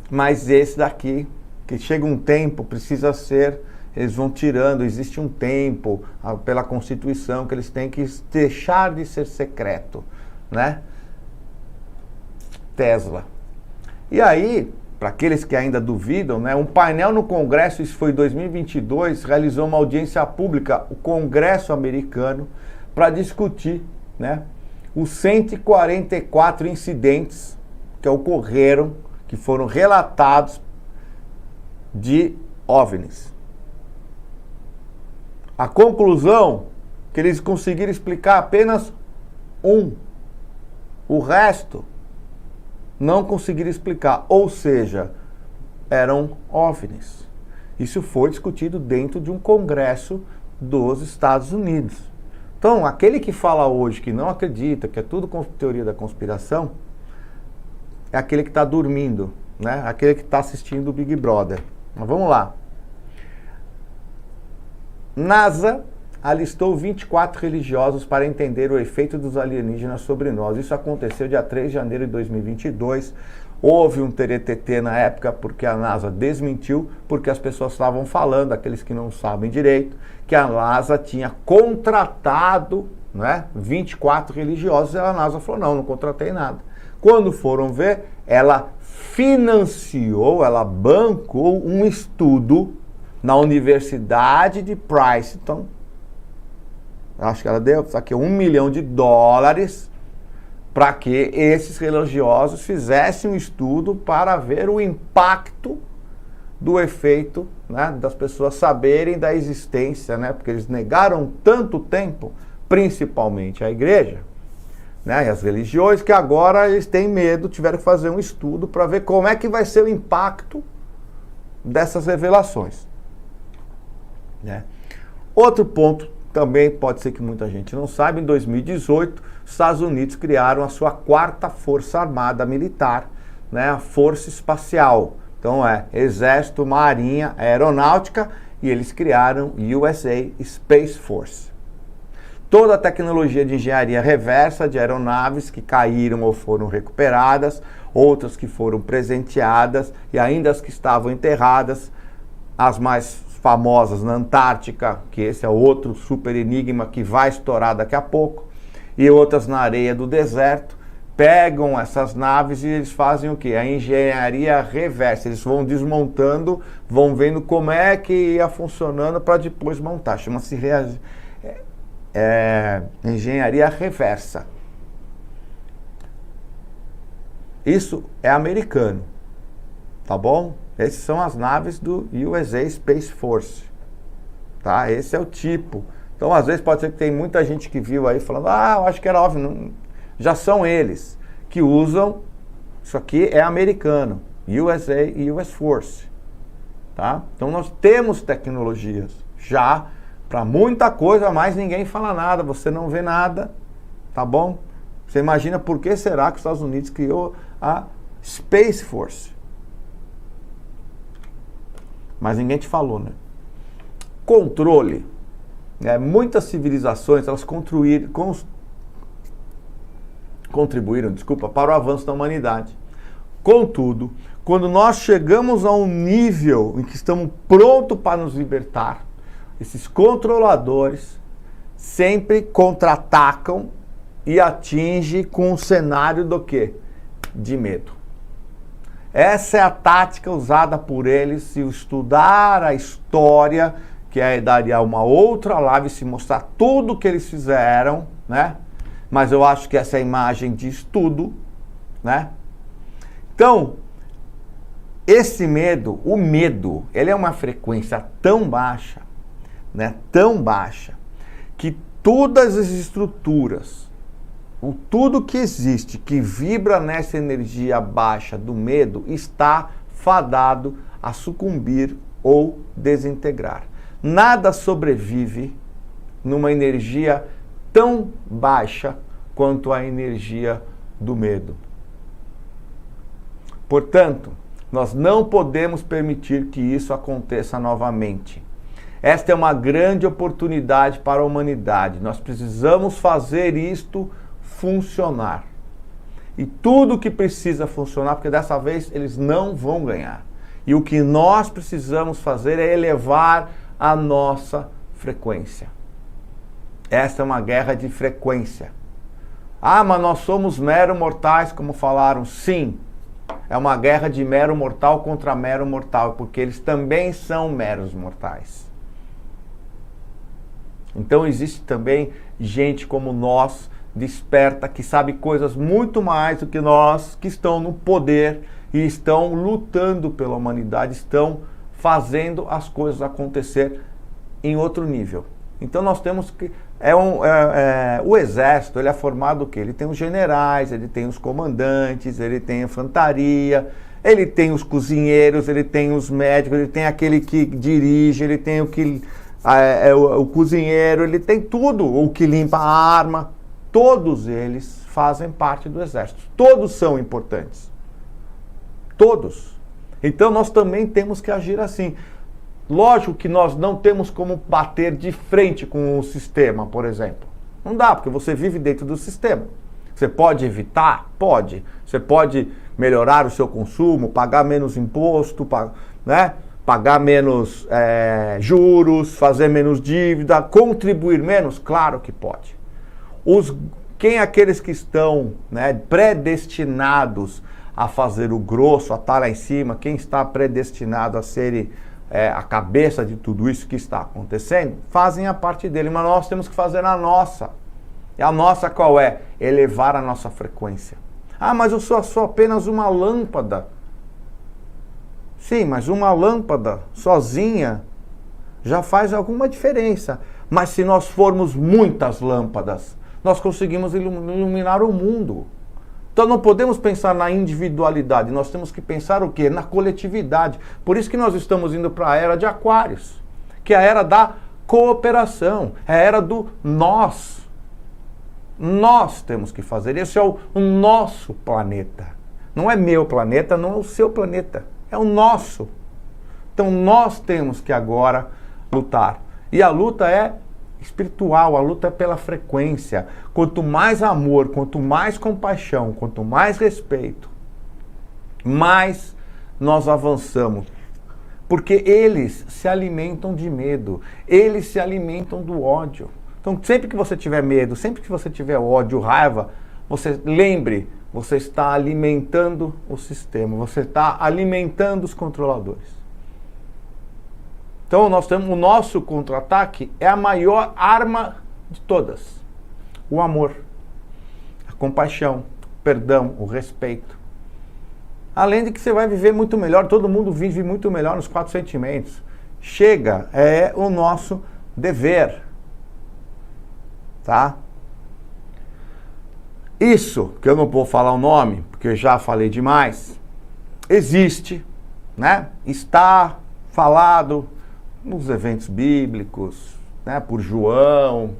Mas esse daqui, que chega um tempo, precisa ser, eles vão tirando, existe um tempo, pela Constituição, que eles têm que deixar de ser secreto, Tesla. E aí, para aqueles que ainda duvidam, um painel no Congresso, isso foi em 2022, realizou uma audiência pública, o Congresso americano, para discutir, os 144 incidentes que ocorreram, que foram relatados de OVNIs. A conclusão, que eles conseguiram explicar apenas um. O resto não conseguiram explicar. Ou seja, eram OVNIs. Isso foi discutido dentro de um congresso dos Estados Unidos. Então, aquele que fala hoje que não acredita, que é tudo teoria da conspiração, é aquele que está dormindo, aquele que está assistindo o Big Brother. Mas vamos lá. NASA alistou 24 religiosos para entender o efeito dos alienígenas sobre nós. Isso aconteceu dia 3 de janeiro de 2022. Houve um TTT na época porque a NASA desmentiu, porque as pessoas estavam falando, aqueles que não sabem direito, que a NASA tinha contratado 24 religiosos, e a NASA falou, não contratei nada. Quando foram ver, ela financiou, ela bancou um estudo na Universidade de Princeton. Acho que ela deu $1 milhão para que esses religiosos fizessem um estudo para ver o impacto do efeito, das pessoas saberem da existência, porque eles negaram tanto tempo, principalmente a igreja, e as religiões, que agora eles têm medo, tiveram que fazer um estudo para ver como é que vai ser o impacto dessas revelações. Outro ponto, também pode ser que muita gente não saiba, em 2018, os Estados Unidos criaram a sua 4ª Força Armada Militar, a Força Espacial. Então Exército, Marinha, Aeronáutica, e eles criaram USA Space Force. Toda a tecnologia de engenharia reversa de aeronaves que caíram ou foram recuperadas, outras que foram presenteadas e ainda as que estavam enterradas, as mais famosas na Antártica, que esse é outro super enigma que vai estourar daqui a pouco, e outras na areia do deserto, pegam essas naves e eles fazem o quê? A engenharia reversa. Eles vão desmontando, vão vendo como é que ia funcionando para depois montar. Chama-se engenharia reversa. Isso é americano, tá bom? Essas são as naves do USA Space Force, tá? Esse é o tipo. Então, às vezes, pode ser que tem muita gente que viu aí falando, eu acho que era óbvio. Já são eles que usam Isso aqui é americano, USA e US Force. Tá? Então nós temos tecnologias já para muita coisa, mas ninguém fala nada, você não vê nada, tá bom? Você imagina por que será que os Estados Unidos criou a Space Force? Mas ninguém te falou, né? Controle. Muitas civilizações, elas contribuíram, para o avanço da humanidade. Contudo, quando nós chegamos a um nível em que estamos prontos para nos libertar, esses controladores sempre contra-atacam e atingem com um cenário do quê? De medo. Essa é a tática usada por eles. Se estudar a história, que aí daria uma outra live, se mostrar tudo o que eles fizeram, né? Mas eu acho que essa imagem diz tudo, né? Então, esse medo, o medo, ele é uma frequência tão baixa, né? Tão baixa, que todas as estruturas, tudo que existe, que vibra nessa energia baixa do medo, está fadado a sucumbir ou desintegrar. Nada sobrevive numa energia tão baixa quanto a energia do medo. Portanto, nós não podemos permitir que isso aconteça novamente. Esta é uma grande oportunidade para a humanidade. Nós precisamos fazer isto funcionar. E tudo que precisa funcionar, porque dessa vez eles não vão ganhar. E o que nós precisamos fazer é elevar a nossa frequência. Esta é uma guerra de frequência. Ah, mas nós somos mero mortais, como falaram. Sim, é uma guerra de mero mortal contra mero mortal, porque eles também são meros mortais. Então existe também gente como nós, desperta, que sabe coisas muito mais do que nós, que estão no poder e estão lutando pela humanidade, estão fazendo as coisas acontecer em outro nível. Então nós temos que... o exército, ele é formado do quê? Ele tem os generais, ele tem os comandantes, ele tem a infantaria, ele tem os cozinheiros, ele tem os médicos, ele tem aquele que dirige, ele tem o que... o cozinheiro, ele tem tudo, o que limpa a arma. Todos eles fazem parte do exército. Todos são importantes. Todos. Então nós também temos que agir assim. Lógico que nós não temos como bater de frente com o sistema, por exemplo. Não dá, porque você vive dentro do sistema. Você pode evitar? Pode. Você pode melhorar o seu consumo, pagar menos imposto, né? Pagar menos juros, fazer menos dívida, contribuir menos? Claro que pode. Quem é aqueles que estão, né, predestinados a fazer o grosso, a estar lá em cima, quem está predestinado a ser a cabeça de tudo isso que está acontecendo, fazem a parte dele, mas nós temos que fazer a nossa. E a nossa qual é? Elevar a nossa frequência. Ah, mas eu sou apenas uma lâmpada. Sim, mas uma lâmpada sozinha já faz alguma diferença. Mas se nós formos muitas lâmpadas, nós conseguimos iluminar o mundo. Então não podemos pensar na individualidade, nós temos que pensar o quê? Na coletividade. Por isso que nós estamos indo para a era de Aquários, que é a era da cooperação, é a era do nós. Nós temos que fazer, esse é o nosso planeta. Não é meu planeta, não é o seu planeta, é o nosso. Então nós temos que agora lutar. E a luta é espiritual, a luta é pela frequência. Quanto mais amor, quanto mais compaixão, quanto mais respeito, mais nós avançamos. Porque eles se alimentam de medo, eles se alimentam do ódio. Então sempre que você tiver medo, sempre que você tiver ódio, raiva, você lembre, você está alimentando o sistema, você está alimentando os controladores. Então nós temos o nosso contra-ataque, é a maior arma de todas. O amor, a compaixão, o perdão, o respeito. Além de que você vai viver muito melhor, todo mundo vive muito melhor nos 4 sentimentos. Chega, é o nosso dever. Tá? Isso, que eu não vou falar o nome, porque eu já falei demais, existe, né? Está falado nos eventos bíblicos, né? Por João,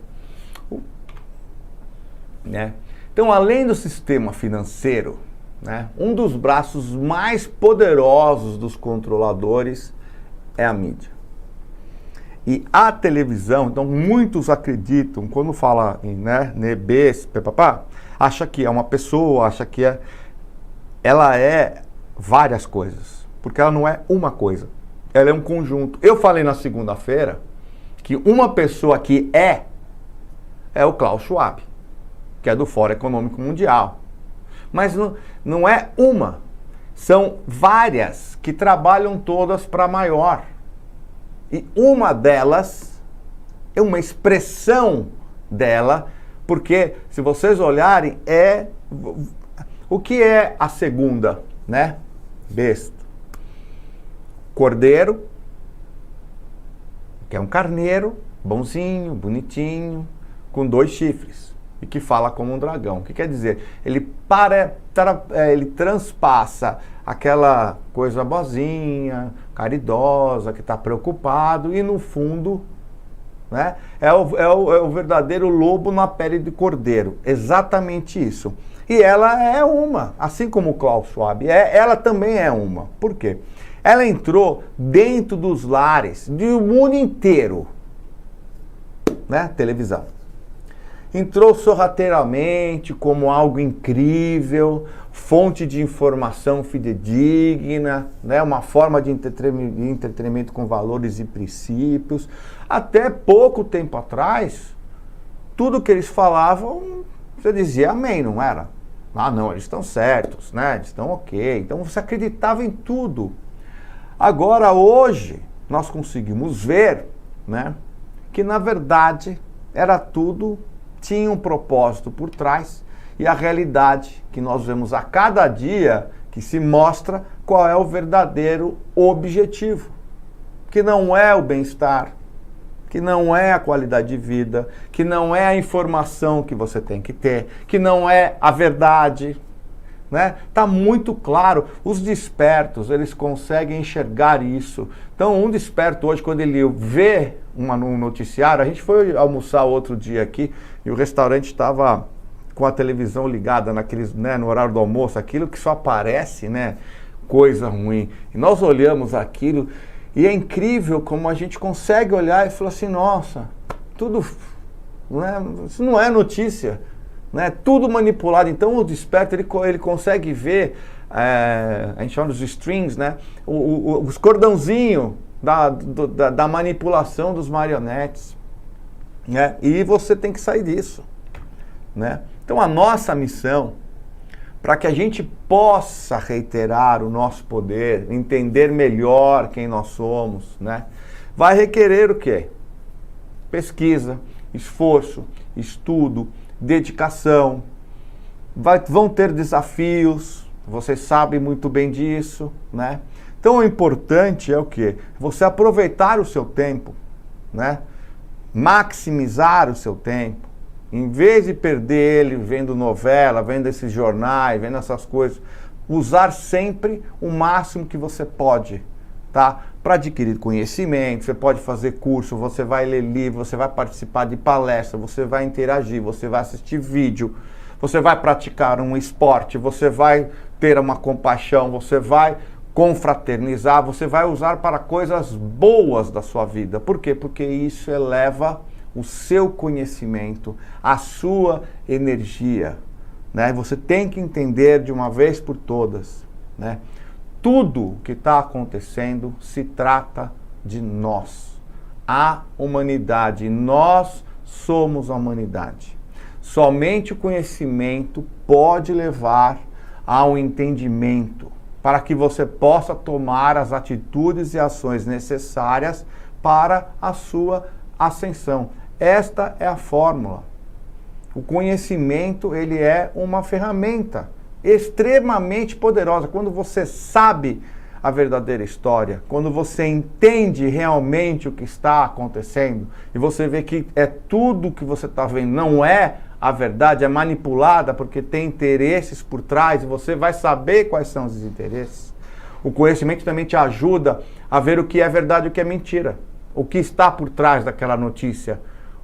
né? Então, além do sistema financeiro, né? Um dos braços mais poderosos dos controladores é a mídia. E a televisão, então muitos acreditam, quando fala em, né, nebês, papapá, acha que é uma pessoa, acha que ela é várias coisas, porque ela não é uma coisa, ela é um conjunto. Eu falei na segunda-feira que uma pessoa que é o Klaus Schwab, que é do Fórum Econômico Mundial. Mas não é uma, são várias que trabalham todas para maior. E uma delas é uma expressão dela, porque se vocês olharem, o que é a segunda, né? Besta. Cordeiro, que é um carneiro, bonzinho, bonitinho, com 2 chifres, e que fala como um dragão. O que quer dizer? Ele transpassa aquela coisa boazinha, caridosa, que está preocupado, e no fundo, né, é o verdadeiro lobo na pele de cordeiro. Exatamente isso. E ela é uma, assim como o Klaus Schwab, ela também é uma. Por quê? Ela entrou dentro dos lares do mundo inteiro, né, televisão. Entrou sorrateiramente como algo incrível, fonte de informação fidedigna, né? Uma forma de entretenimento com valores e princípios. Até pouco tempo atrás, tudo que eles falavam, você dizia amém, não era? Ah, não, eles estão certos, né? Eles estão ok. Então você acreditava em tudo. Agora, hoje, nós conseguimos ver, né, que na verdade era tudo, tinha um propósito por trás, e a realidade que nós vemos a cada dia que se mostra qual é o verdadeiro objetivo, que não é o bem-estar, que não é a qualidade de vida, que não é a informação que você tem que ter, que não é a verdade, né? Tá muito claro. Os despertos, eles conseguem enxergar isso. Então, um desperto hoje, quando ele vê um noticiário, a gente foi almoçar outro dia aqui e o restaurante estava com a televisão ligada naqueles, né, no horário do almoço, aquilo que só aparece, né, coisa ruim. E nós olhamos aquilo e é incrível como a gente consegue olhar e falar assim, nossa, tudo, né, isso não é notícia, né, tudo manipulado. Então o desperto, ele consegue ver, a gente chama dos strings, né, os cordãozinhos da manipulação dos marionetes, né, e você tem que sair disso, né. Então a nossa missão, para que a gente possa reiterar o nosso poder, entender melhor quem nós somos, né, vai requerer o quê? Pesquisa, esforço, estudo, dedicação, vão ter desafios, vocês sabem muito bem disso, né? Então o importante é o quê? Você aproveitar o seu tempo, né? Maximizar o seu tempo, em vez de perder ele vendo novela, vendo esses jornais, vendo essas coisas, usar sempre o máximo que você pode, tá? Para adquirir conhecimento, você pode fazer curso, você vai ler livro, você vai participar de palestra, você vai interagir, você vai assistir vídeo, você vai praticar um esporte, você vai ter uma compaixão, você vai confraternizar, você vai usar para coisas boas da sua vida. Por quê? Porque isso eleva o seu conhecimento, a sua energia, né? Você tem que entender de uma vez por todas, né? Tudo que está acontecendo se trata de nós, a humanidade. Nós somos a humanidade. Somente o conhecimento pode levar ao entendimento, para que você possa tomar as atitudes e ações necessárias para a sua ascensão. Esta é a fórmula. O conhecimento, ele é uma ferramenta extremamente poderosa. Quando você sabe a verdadeira história, quando você entende realmente o que está acontecendo, e você vê que é tudo que você está vendo, não é a verdade é manipulada porque tem interesses por trás e você vai saber quais são os interesses. O conhecimento também te ajuda a ver o que é verdade e o que é mentira. O que está por trás daquela notícia.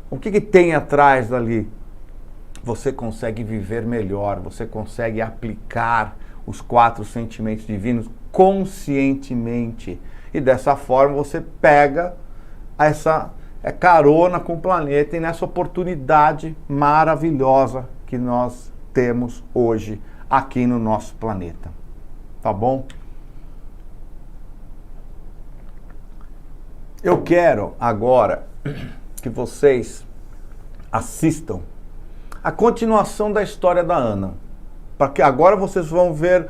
O que tem atrás dali. Você consegue viver melhor, você consegue aplicar os 4 sentimentos divinos conscientemente. E dessa forma você pega essa carona com o planeta e nessa oportunidade maravilhosa que nós temos hoje aqui no nosso planeta. Tá bom? Eu quero agora que vocês assistam a continuação da história da Ana. Porque agora vocês vão ver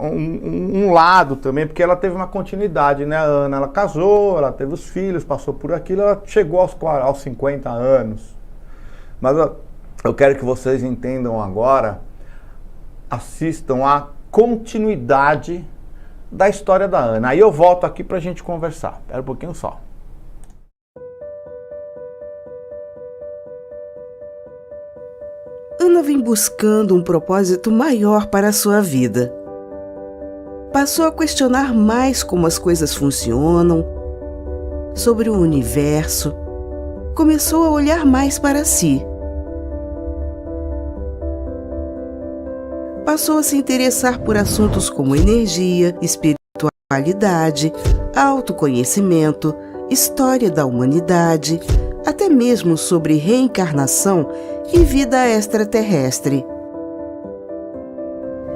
um lado também, porque ela teve uma continuidade, né? A Ana, ela casou, ela teve os filhos, passou por aquilo, ela chegou aos 50 anos. Mas eu quero que vocês entendam agora, assistam a continuidade da história da Ana. Aí eu volto aqui pra gente conversar. Espera um pouquinho só. Ana vem buscando um propósito maior para a sua vida. Passou a questionar mais como as coisas funcionam, sobre o universo. Começou a olhar mais para si. Passou a se interessar por assuntos como energia, espiritualidade, autoconhecimento, história da humanidade, até mesmo sobre reencarnação e vida extraterrestre.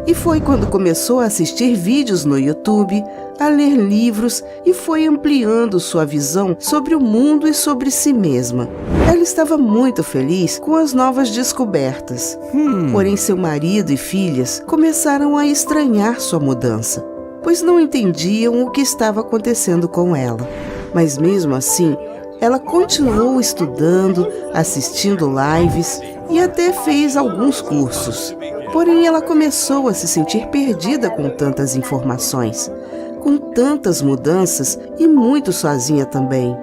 E foi quando começou a assistir vídeos no YouTube, a ler livros e foi ampliando sua visão sobre o mundo e sobre si mesma. Ela estava muito feliz com as novas descobertas. Porém, seu marido e filhas começaram a estranhar sua mudança, pois não entendiam o que estava acontecendo com ela. Mas mesmo assim, ela continuou estudando, assistindo lives e até fez alguns cursos. Porém, ela começou a se sentir perdida com tantas informações, com tantas mudanças e muito sozinha também,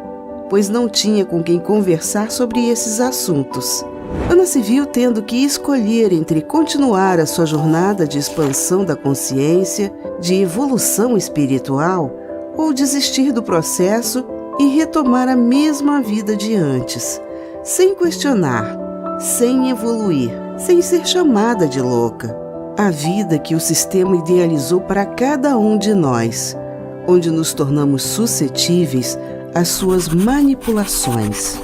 pois não tinha com quem conversar sobre esses assuntos. Ana se viu tendo que escolher entre continuar a sua jornada de expansão da consciência, de evolução espiritual, ou desistir do processo e retomar a mesma vida de antes, sem questionar, sem evoluir, sem ser chamada de louca. A vida que o sistema idealizou para cada um de nós, onde nos tornamos suscetíveis às suas manipulações.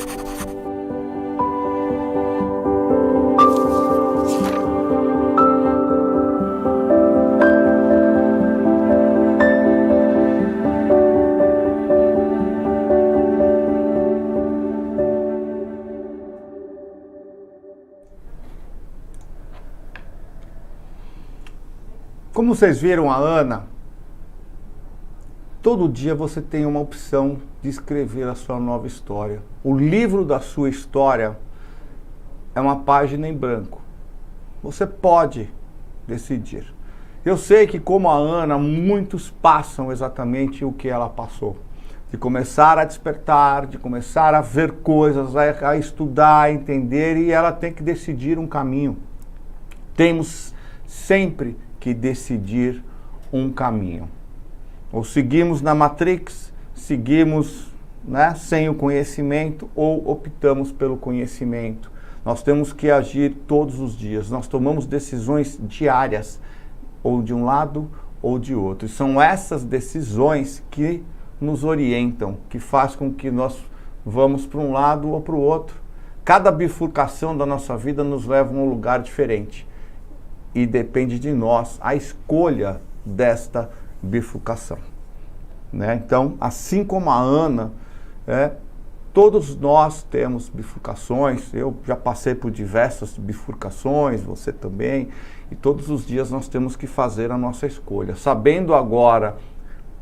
Como vocês viram a Ana, todo dia você tem uma opção de escrever a sua nova história. O livro da sua história é uma página em branco. Você pode decidir. Eu sei que, como a Ana, muitos passam exatamente o que ela passou. De começar a despertar, de começar a ver coisas, a estudar, a entender, e ela tem que decidir um caminho. Temos sempre que decidir um caminho. Ou seguimos na Matrix, seguimos, né, sem o conhecimento, ou optamos pelo conhecimento. Nós temos que agir todos os dias. Nós tomamos decisões diárias, ou de um lado ou de outro. E são essas decisões que nos orientam, que faz com que nós vamos para um lado ou para o outro. Cada bifurcação da nossa vida nos leva a um lugar diferente. E depende de nós a escolha desta bifurcação. Né? Então, assim como a Ana, todos nós temos bifurcações. Eu já passei por diversas bifurcações, você também. E todos os dias nós temos que fazer a nossa escolha. Sabendo agora,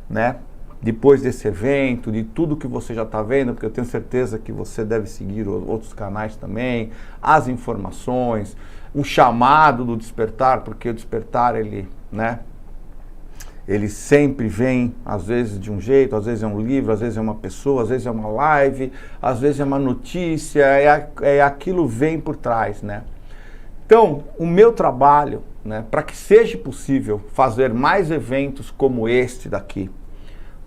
né, depois desse evento, de tudo que você já está vendo, porque eu tenho certeza que você deve seguir outros canais também, as informações, o chamado do despertar, porque o despertar, ele Ele sempre vem, às vezes de um jeito, às vezes é um livro, às vezes é uma pessoa, às vezes é uma live, às vezes é uma notícia, aquilo vem por trás, né? Então, o meu trabalho, né, para que seja possível fazer mais eventos como este daqui,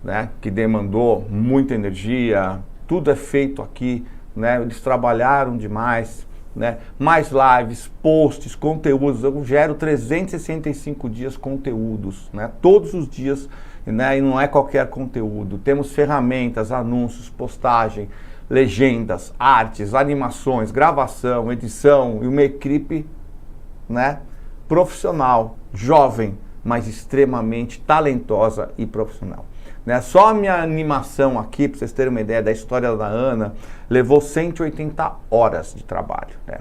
né, que demandou muita energia, tudo é feito aqui, né, eles trabalharam demais, né, mais lives, posts, conteúdos. Eu gero 365 dias conteúdos, né, todos os dias, né, e não é qualquer conteúdo. Temos ferramentas, anúncios, postagem, legendas, artes, animações, gravação, edição e uma equipe, né, profissional, jovem, mas extremamente talentosa e profissional. Né? Só a minha animação aqui, para vocês terem uma ideia da história da Ana, levou 180 horas de trabalho. Né?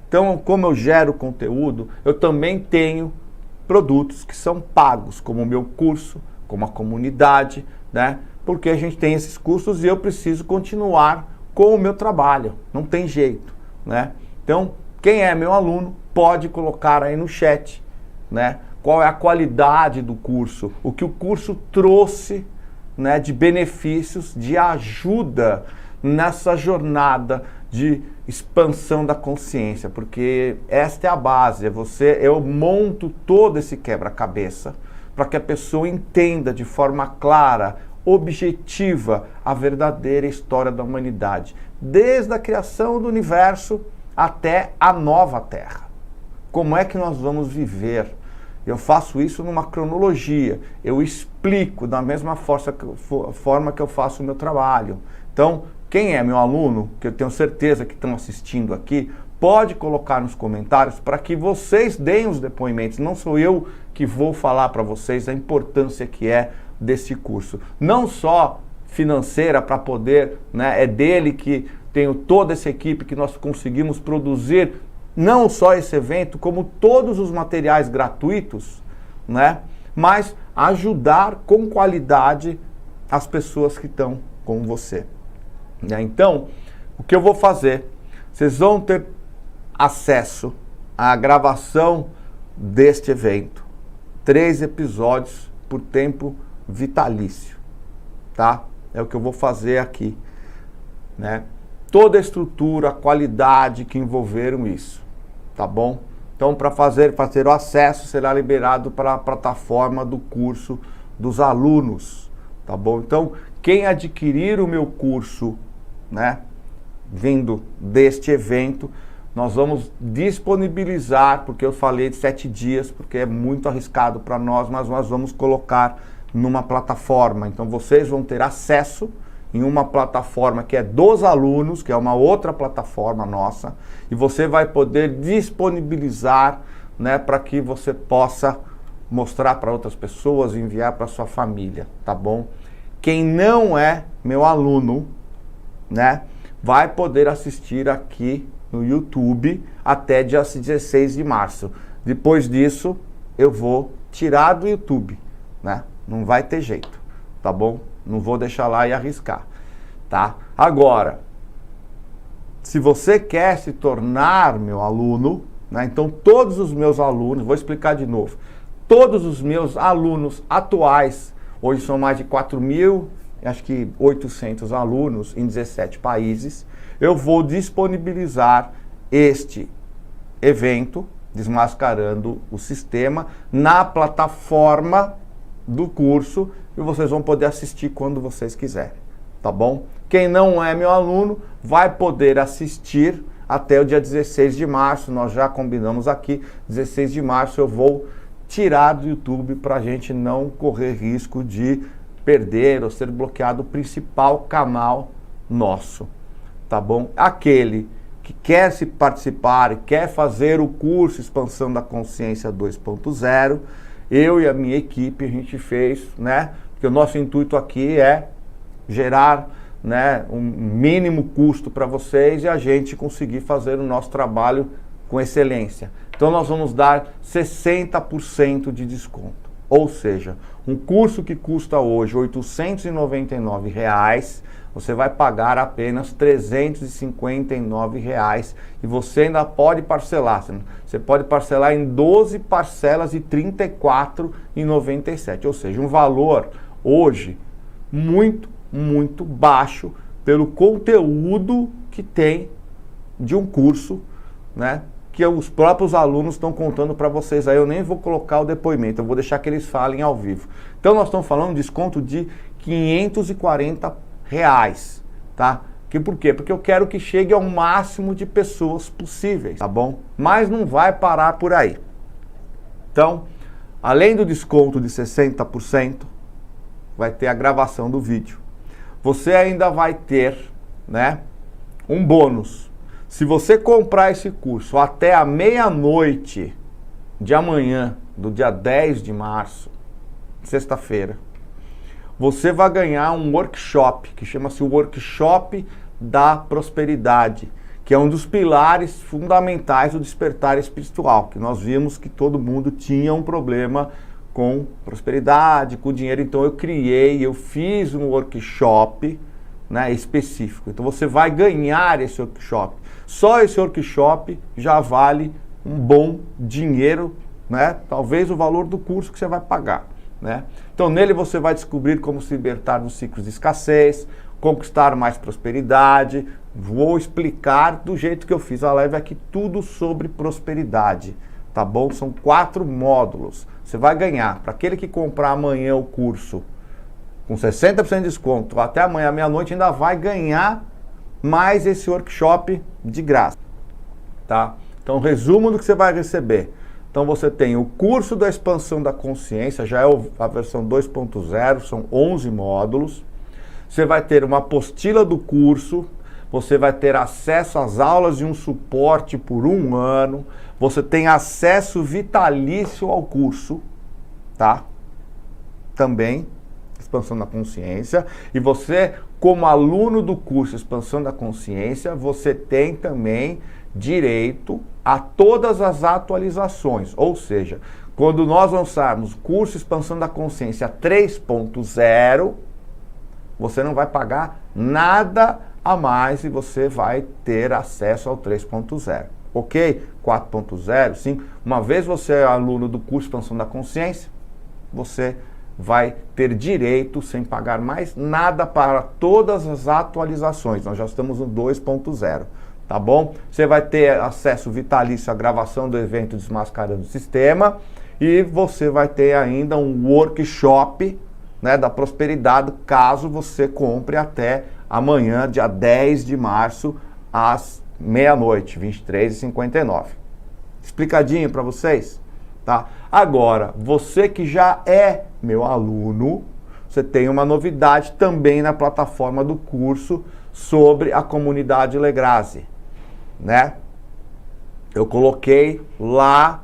Então, como eu gero conteúdo, eu também tenho produtos que são pagos, como o meu curso, como a comunidade, né? Porque a gente tem esses custos e eu preciso continuar com o meu trabalho, não tem jeito. Né? Então, quem é meu aluno pode colocar aí no chat, né, qual é a qualidade do curso, o que o curso trouxe, né, de benefícios, de ajuda nessa jornada de expansão da consciência, porque esta é a base, eu monto todo esse quebra-cabeça para que a pessoa entenda de forma clara, objetiva, a verdadeira história da humanidade, desde a criação do universo até a nova Terra. Como é que nós vamos viver? Eu faço isso numa cronologia, eu explico da mesma forma que eu faço o meu trabalho. Então, quem é meu aluno, que eu tenho certeza que estão assistindo aqui, pode colocar nos comentários para que vocês deem os depoimentos. Não sou eu que vou falar para vocês a importância que é desse curso. Não só financeira para poder, né, é dele que tenho toda essa equipe que nós conseguimos produzir não só esse evento, como todos os materiais gratuitos, né? Mas ajudar com qualidade as pessoas que estão com você. Né? Então, o que eu vou fazer? Vocês vão ter acesso à gravação deste evento. 3 episódios por tempo vitalício, tá? É o que eu vou fazer aqui, né? Toda a estrutura, a qualidade que envolveram isso. Tá bom? Então, para fazer o acesso, será liberado para a plataforma do curso dos alunos. Tá bom? Então, quem adquirir o meu curso, né, vindo deste evento, nós vamos disponibilizar, porque eu falei de 7 dias, porque é muito arriscado para nós, mas nós vamos colocar numa plataforma. Então, vocês vão ter acesso em uma plataforma que é dos alunos, que é uma outra plataforma nossa, e você vai poder disponibilizar, né, para que você possa mostrar para outras pessoas, enviar para sua família, tá bom? Quem não é meu aluno, né, vai poder assistir aqui no YouTube até dia 16 de março. Depois disso, eu vou tirar do YouTube, né? Não vai ter jeito, tá bom? Não vou deixar lá e arriscar, tá? Agora, se você quer se tornar meu aluno, né, então todos os meus alunos, vou explicar de novo, todos os meus alunos atuais, hoje são mais de 4.800 alunos em 17 países, eu vou disponibilizar este evento, Desmascarando o Sistema, na plataforma do curso, e vocês vão poder assistir quando vocês quiserem, tá bom? Quem não é meu aluno vai poder assistir até o dia 16 de março, nós já combinamos aqui, 16 de março eu vou tirar do YouTube para a gente não correr risco de perder ou ser bloqueado o principal canal nosso, tá bom? Aquele que quer se participar e quer fazer o curso Expansão da Consciência 2.0, eu e a minha equipe, a gente fez, né? Porque o nosso intuito aqui é gerar, né, um mínimo custo para vocês e a gente conseguir fazer o nosso trabalho com excelência. Então nós vamos dar 60% de desconto. Ou seja, um curso que custa hoje R$ 899, você vai pagar apenas R$ 359 e você ainda pode parcelar. Você pode parcelar em 12 parcelas de R$ 34,97. Ou seja, um valor hoje muito, muito baixo pelo conteúdo que tem de um curso, né, que os próprios alunos estão contando para vocês. Aí eu nem vou colocar o depoimento, eu vou deixar que eles falem ao vivo. Então nós estamos falando de desconto de R$ 540, tá? Por quê? Porque eu quero que chegue ao máximo de pessoas possíveis, tá bom? Mas não vai parar por aí. Então, além do desconto de 60%, vai ter a gravação do vídeo. Você ainda vai ter, né, um bônus. Se você comprar esse curso até a meia-noite de amanhã, do dia 10 de março, sexta-feira, você vai ganhar um workshop, que chama-se o Workshop da Prosperidade, que é um dos pilares fundamentais do despertar espiritual, que nós vimos que todo mundo tinha um problema com prosperidade, com dinheiro. Então eu fiz um workshop, né, específico. Então você vai ganhar esse workshop. Só esse workshop já vale um bom dinheiro, né? Talvez o valor do curso que você vai pagar, né? Então nele você vai descobrir como se libertar dos ciclos de escassez, conquistar mais prosperidade. Vou explicar do jeito que eu fiz a live aqui tudo sobre prosperidade, tá bom? São 4 módulos. Você vai ganhar, para aquele que comprar amanhã o curso com 60% de desconto, até amanhã meia-noite ainda vai ganhar mais esse workshop de graça, tá? Então, resumo do que você vai receber. Então, você tem o curso da expansão da consciência, já é a versão 2.0, são 11 módulos. Você vai ter uma apostila do curso, você vai ter acesso às aulas e um suporte por 1 ano, você tem acesso vitalício ao curso, tá? Também, expansão da consciência. E você, como aluno do curso Expansão da Consciência, você tem também direito a todas as atualizações. Ou seja, quando nós lançarmos o curso Expansão da Consciência 3.0, você não vai pagar nada a mais e você vai ter acesso ao 3.0. Ok? 4.0, 5. Uma vez você é aluno do curso Expansão da Consciência, você vai ter direito, sem pagar mais nada, para todas as atualizações. Nós já estamos no 2.0, tá bom? Você vai ter acesso vitalício à gravação do evento Desmascarando o Sistema e você vai ter ainda um workshop, né, da prosperidade, caso você compre até amanhã, dia 10 de março, às meia-noite, 23h59. Explicadinho para vocês? Tá? Agora, você que já é meu aluno, você tem uma novidade também na plataforma do curso sobre a comunidade Legrazi, né? Eu coloquei lá,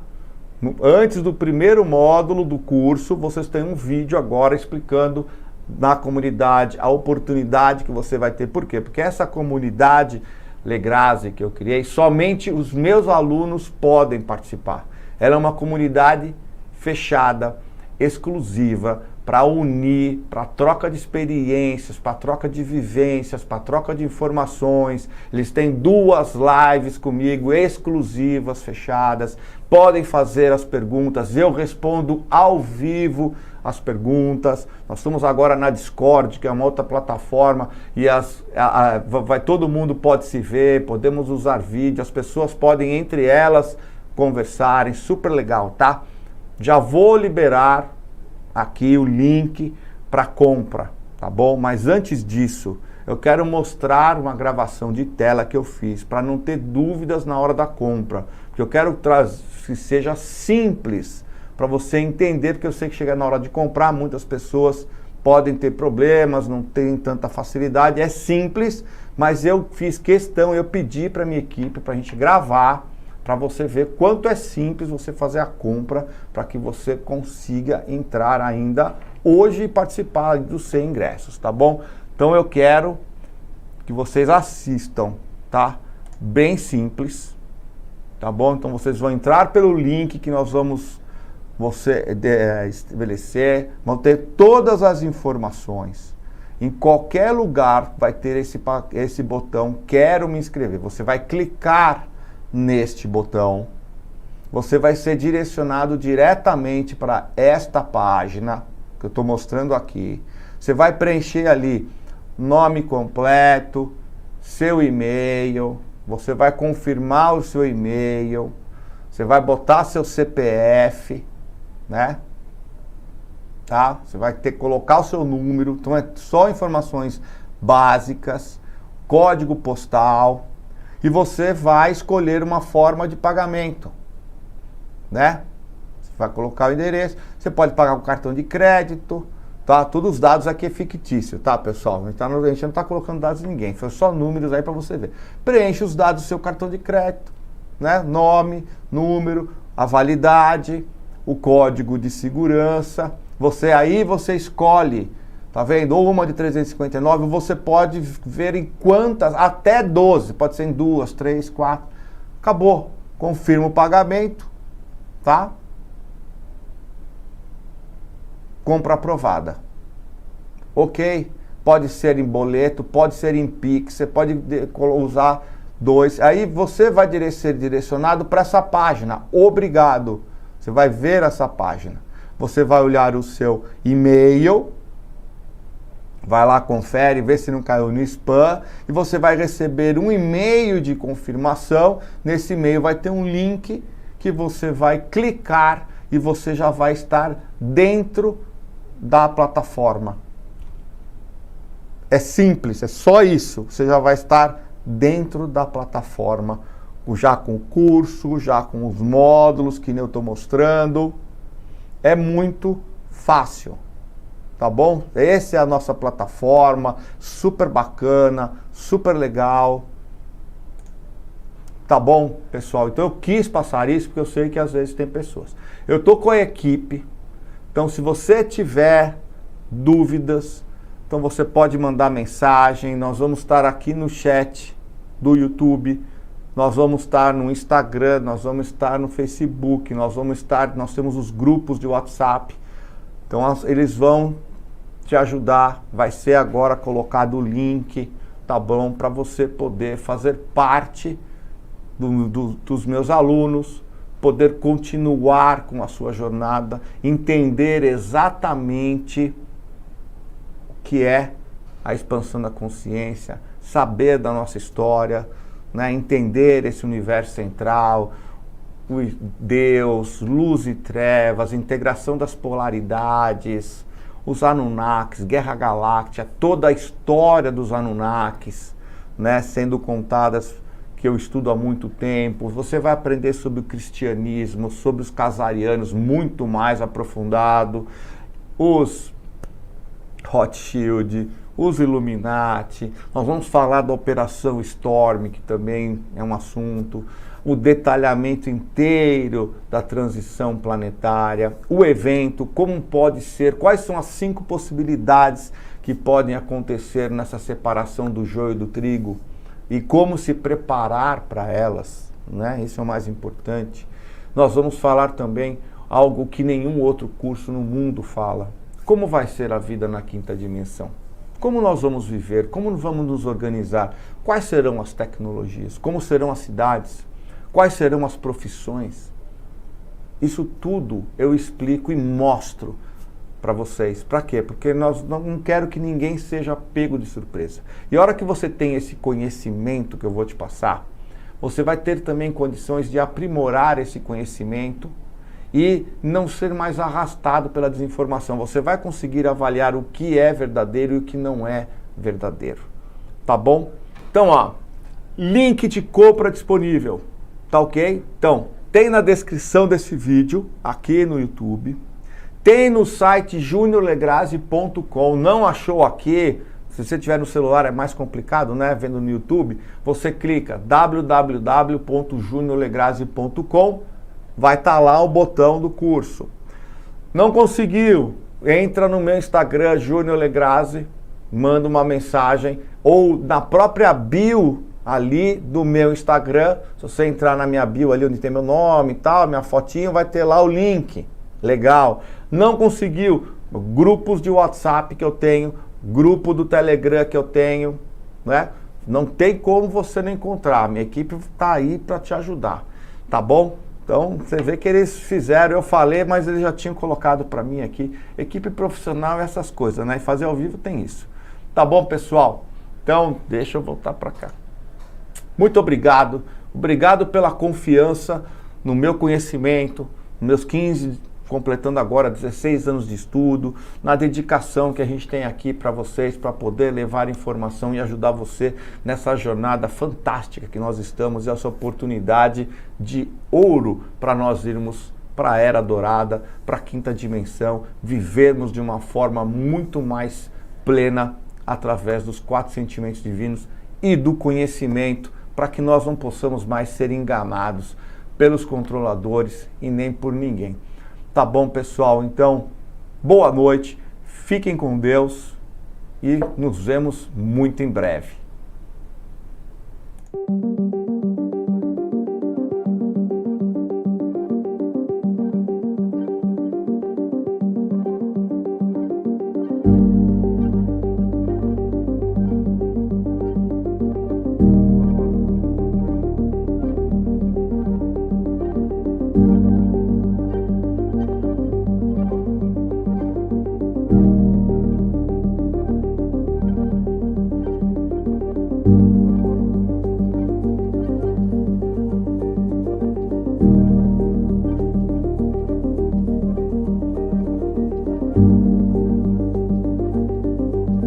antes do primeiro módulo do curso, vocês têm um vídeo agora explicando na comunidade a oportunidade que você vai ter. Por quê? Porque essa comunidade Legrazi que eu criei, somente os meus alunos podem participar. Ela é uma comunidade fechada, exclusiva, para unir, para troca de experiências, para troca de vivências, para troca de informações. Eles têm 2 lives comigo, exclusivas, fechadas. Podem fazer as perguntas, eu respondo ao vivo as perguntas. Nós estamos agora na Discord, que é uma outra plataforma, e todo mundo pode se ver, podemos usar vídeo, as pessoas podem entre elas conversarem, super legal, tá? Já vou liberar aqui o link para compra, tá bom? Mas antes disso, eu quero mostrar uma gravação de tela que eu fiz para não ter dúvidas na hora da compra, porque eu quero que seja simples para você entender, porque eu sei que chega na hora de comprar, muitas pessoas podem ter problemas, não tem tanta facilidade. É simples, mas eu fiz questão, eu pedi para minha equipe para a gente gravar, para você ver quanto é simples você fazer a compra, para que você consiga entrar ainda hoje e participar dos 100 ingressos, tá bom? Então eu quero que vocês assistam, tá? Bem simples, tá bom? Então vocês vão entrar pelo link que nós vamos você estabelecer, vão ter todas as informações. Em qualquer lugar vai ter esse botão Quero me inscrever. Você vai clicar neste botão. Você vai ser direcionado diretamente para esta página que eu estou mostrando aqui. Você vai preencher ali nome completo, seu e-mail, você vai confirmar o seu e-mail, você vai botar seu CPF, né? Tá? Você vai ter que colocar o seu número, então é só informações básicas, código postal, e você vai escolher uma forma de pagamento, né? Você vai colocar o endereço, você pode pagar com cartão de crédito, tá? Todos os dados aqui é fictício, tá, pessoal? A gente não está colocando dados de ninguém, foi só números aí para você ver. Preenche os dados do seu cartão de crédito, né? Nome, número, a validade, o código de segurança. Você escolhe, tá vendo? Ou uma de 359, você pode ver em quantas, até 12, pode ser em 2, 3, 4. Acabou. Confirma o pagamento, tá? Compra aprovada. Ok? Pode ser em boleto, pode ser em Pix, você pode usar 2. Aí você vai ser direcionado para essa página. Obrigado. Você vai ver essa página. Você vai olhar o seu e-mail, vai lá, confere, vê se não caiu no spam, e você vai receber um e-mail de confirmação. Nesse e-mail vai ter um link que você vai clicar e você já vai estar dentro da plataforma. É simples, é só isso. Você já vai estar dentro da plataforma, já com o curso, já com os módulos que eu estou mostrando. É muito fácil, tá bom? Essa é a nossa plataforma, super bacana, super legal. Tá bom, pessoal? Então eu quis passar isso porque eu sei que às vezes tem pessoas. Eu estou com a equipe, então se você tiver dúvidas, então você pode mandar mensagem, nós vamos estar aqui no chat do YouTube, nós vamos estar no Instagram, nós vamos estar no Facebook, nós temos os grupos de WhatsApp, então eles vão te ajudar, vai ser agora colocado o link, tá bom, para você poder fazer parte dos meus alunos, poder continuar com a sua jornada, entender exatamente o que é a expansão da consciência, saber da nossa história, né, entender esse universo central, Deus, luz e trevas, integração das polaridades, os Anunnakis, Guerra Galáctica, toda a história dos Anunnakis, né, sendo contadas, que eu estudo há muito tempo. Você vai aprender sobre o cristianismo, sobre os casarianos, muito mais aprofundado, os Rothschild, os Illuminati, nós vamos falar da Operação Storm, que também é um assunto, o detalhamento inteiro da transição planetária, o evento, como pode ser, quais são as 5 possibilidades que podem acontecer nessa separação do joio e do trigo e como se preparar para elas, né? Isso é o mais importante. Nós vamos falar também algo que nenhum outro curso no mundo fala. Como vai ser a vida na 5ª dimensão? Como nós vamos viver? Como vamos nos organizar? Quais serão as tecnologias? Como serão as cidades? Quais serão as profissões? Isso tudo eu explico e mostro para vocês. Para quê? Porque nós não quero que ninguém seja pego de surpresa. E a hora que você tem esse conhecimento que eu vou te passar, você vai ter também condições de aprimorar esse conhecimento e não ser mais arrastado pela desinformação. Você vai conseguir avaliar o que é verdadeiro e o que não é verdadeiro. Tá bom? Então, ó, link de compra disponível. Tá ok? Então, tem na descrição desse vídeo, aqui no YouTube. Tem no site juniorlegrazi.com. Não achou aqui? Se você tiver no celular é mais complicado, né? Vendo no YouTube, você clica www.juniorlegrazi.com. Vai estar lá o botão do curso. Não conseguiu? Entra no meu Instagram, Junior Legrazi, manda uma mensagem, ou na própria bio ali do meu Instagram, se você entrar na minha bio ali onde tem meu nome e tal, minha fotinho, vai ter lá o link, Legal. Não conseguiu? Grupos de WhatsApp que eu tenho, grupo do Telegram que eu tenho, né? Não tem como você não encontrar. Minha equipe está aí para te ajudar, tá bom? Então, você vê que eles fizeram, eu falei, mas eles já tinham colocado para mim aqui. Equipe profissional, essas coisas, né? E fazer ao vivo tem isso. Tá bom, pessoal? Então, deixa eu voltar para cá. Muito obrigado. Obrigado pela confiança no meu conhecimento, nos meus 15, completando agora 16 anos de estudo, na dedicação que a gente tem aqui para vocês, para poder levar informação e ajudar você nessa jornada fantástica que nós estamos e essa oportunidade de ouro para nós irmos para a Era Dourada, para a quinta dimensão, vivermos de uma forma muito mais plena através dos 4 sentimentos divinos e do conhecimento, para que nós não possamos mais ser enganados pelos controladores e nem por ninguém. Tá bom, pessoal? Então, boa noite, fiquem com Deus e nos vemos muito em breve.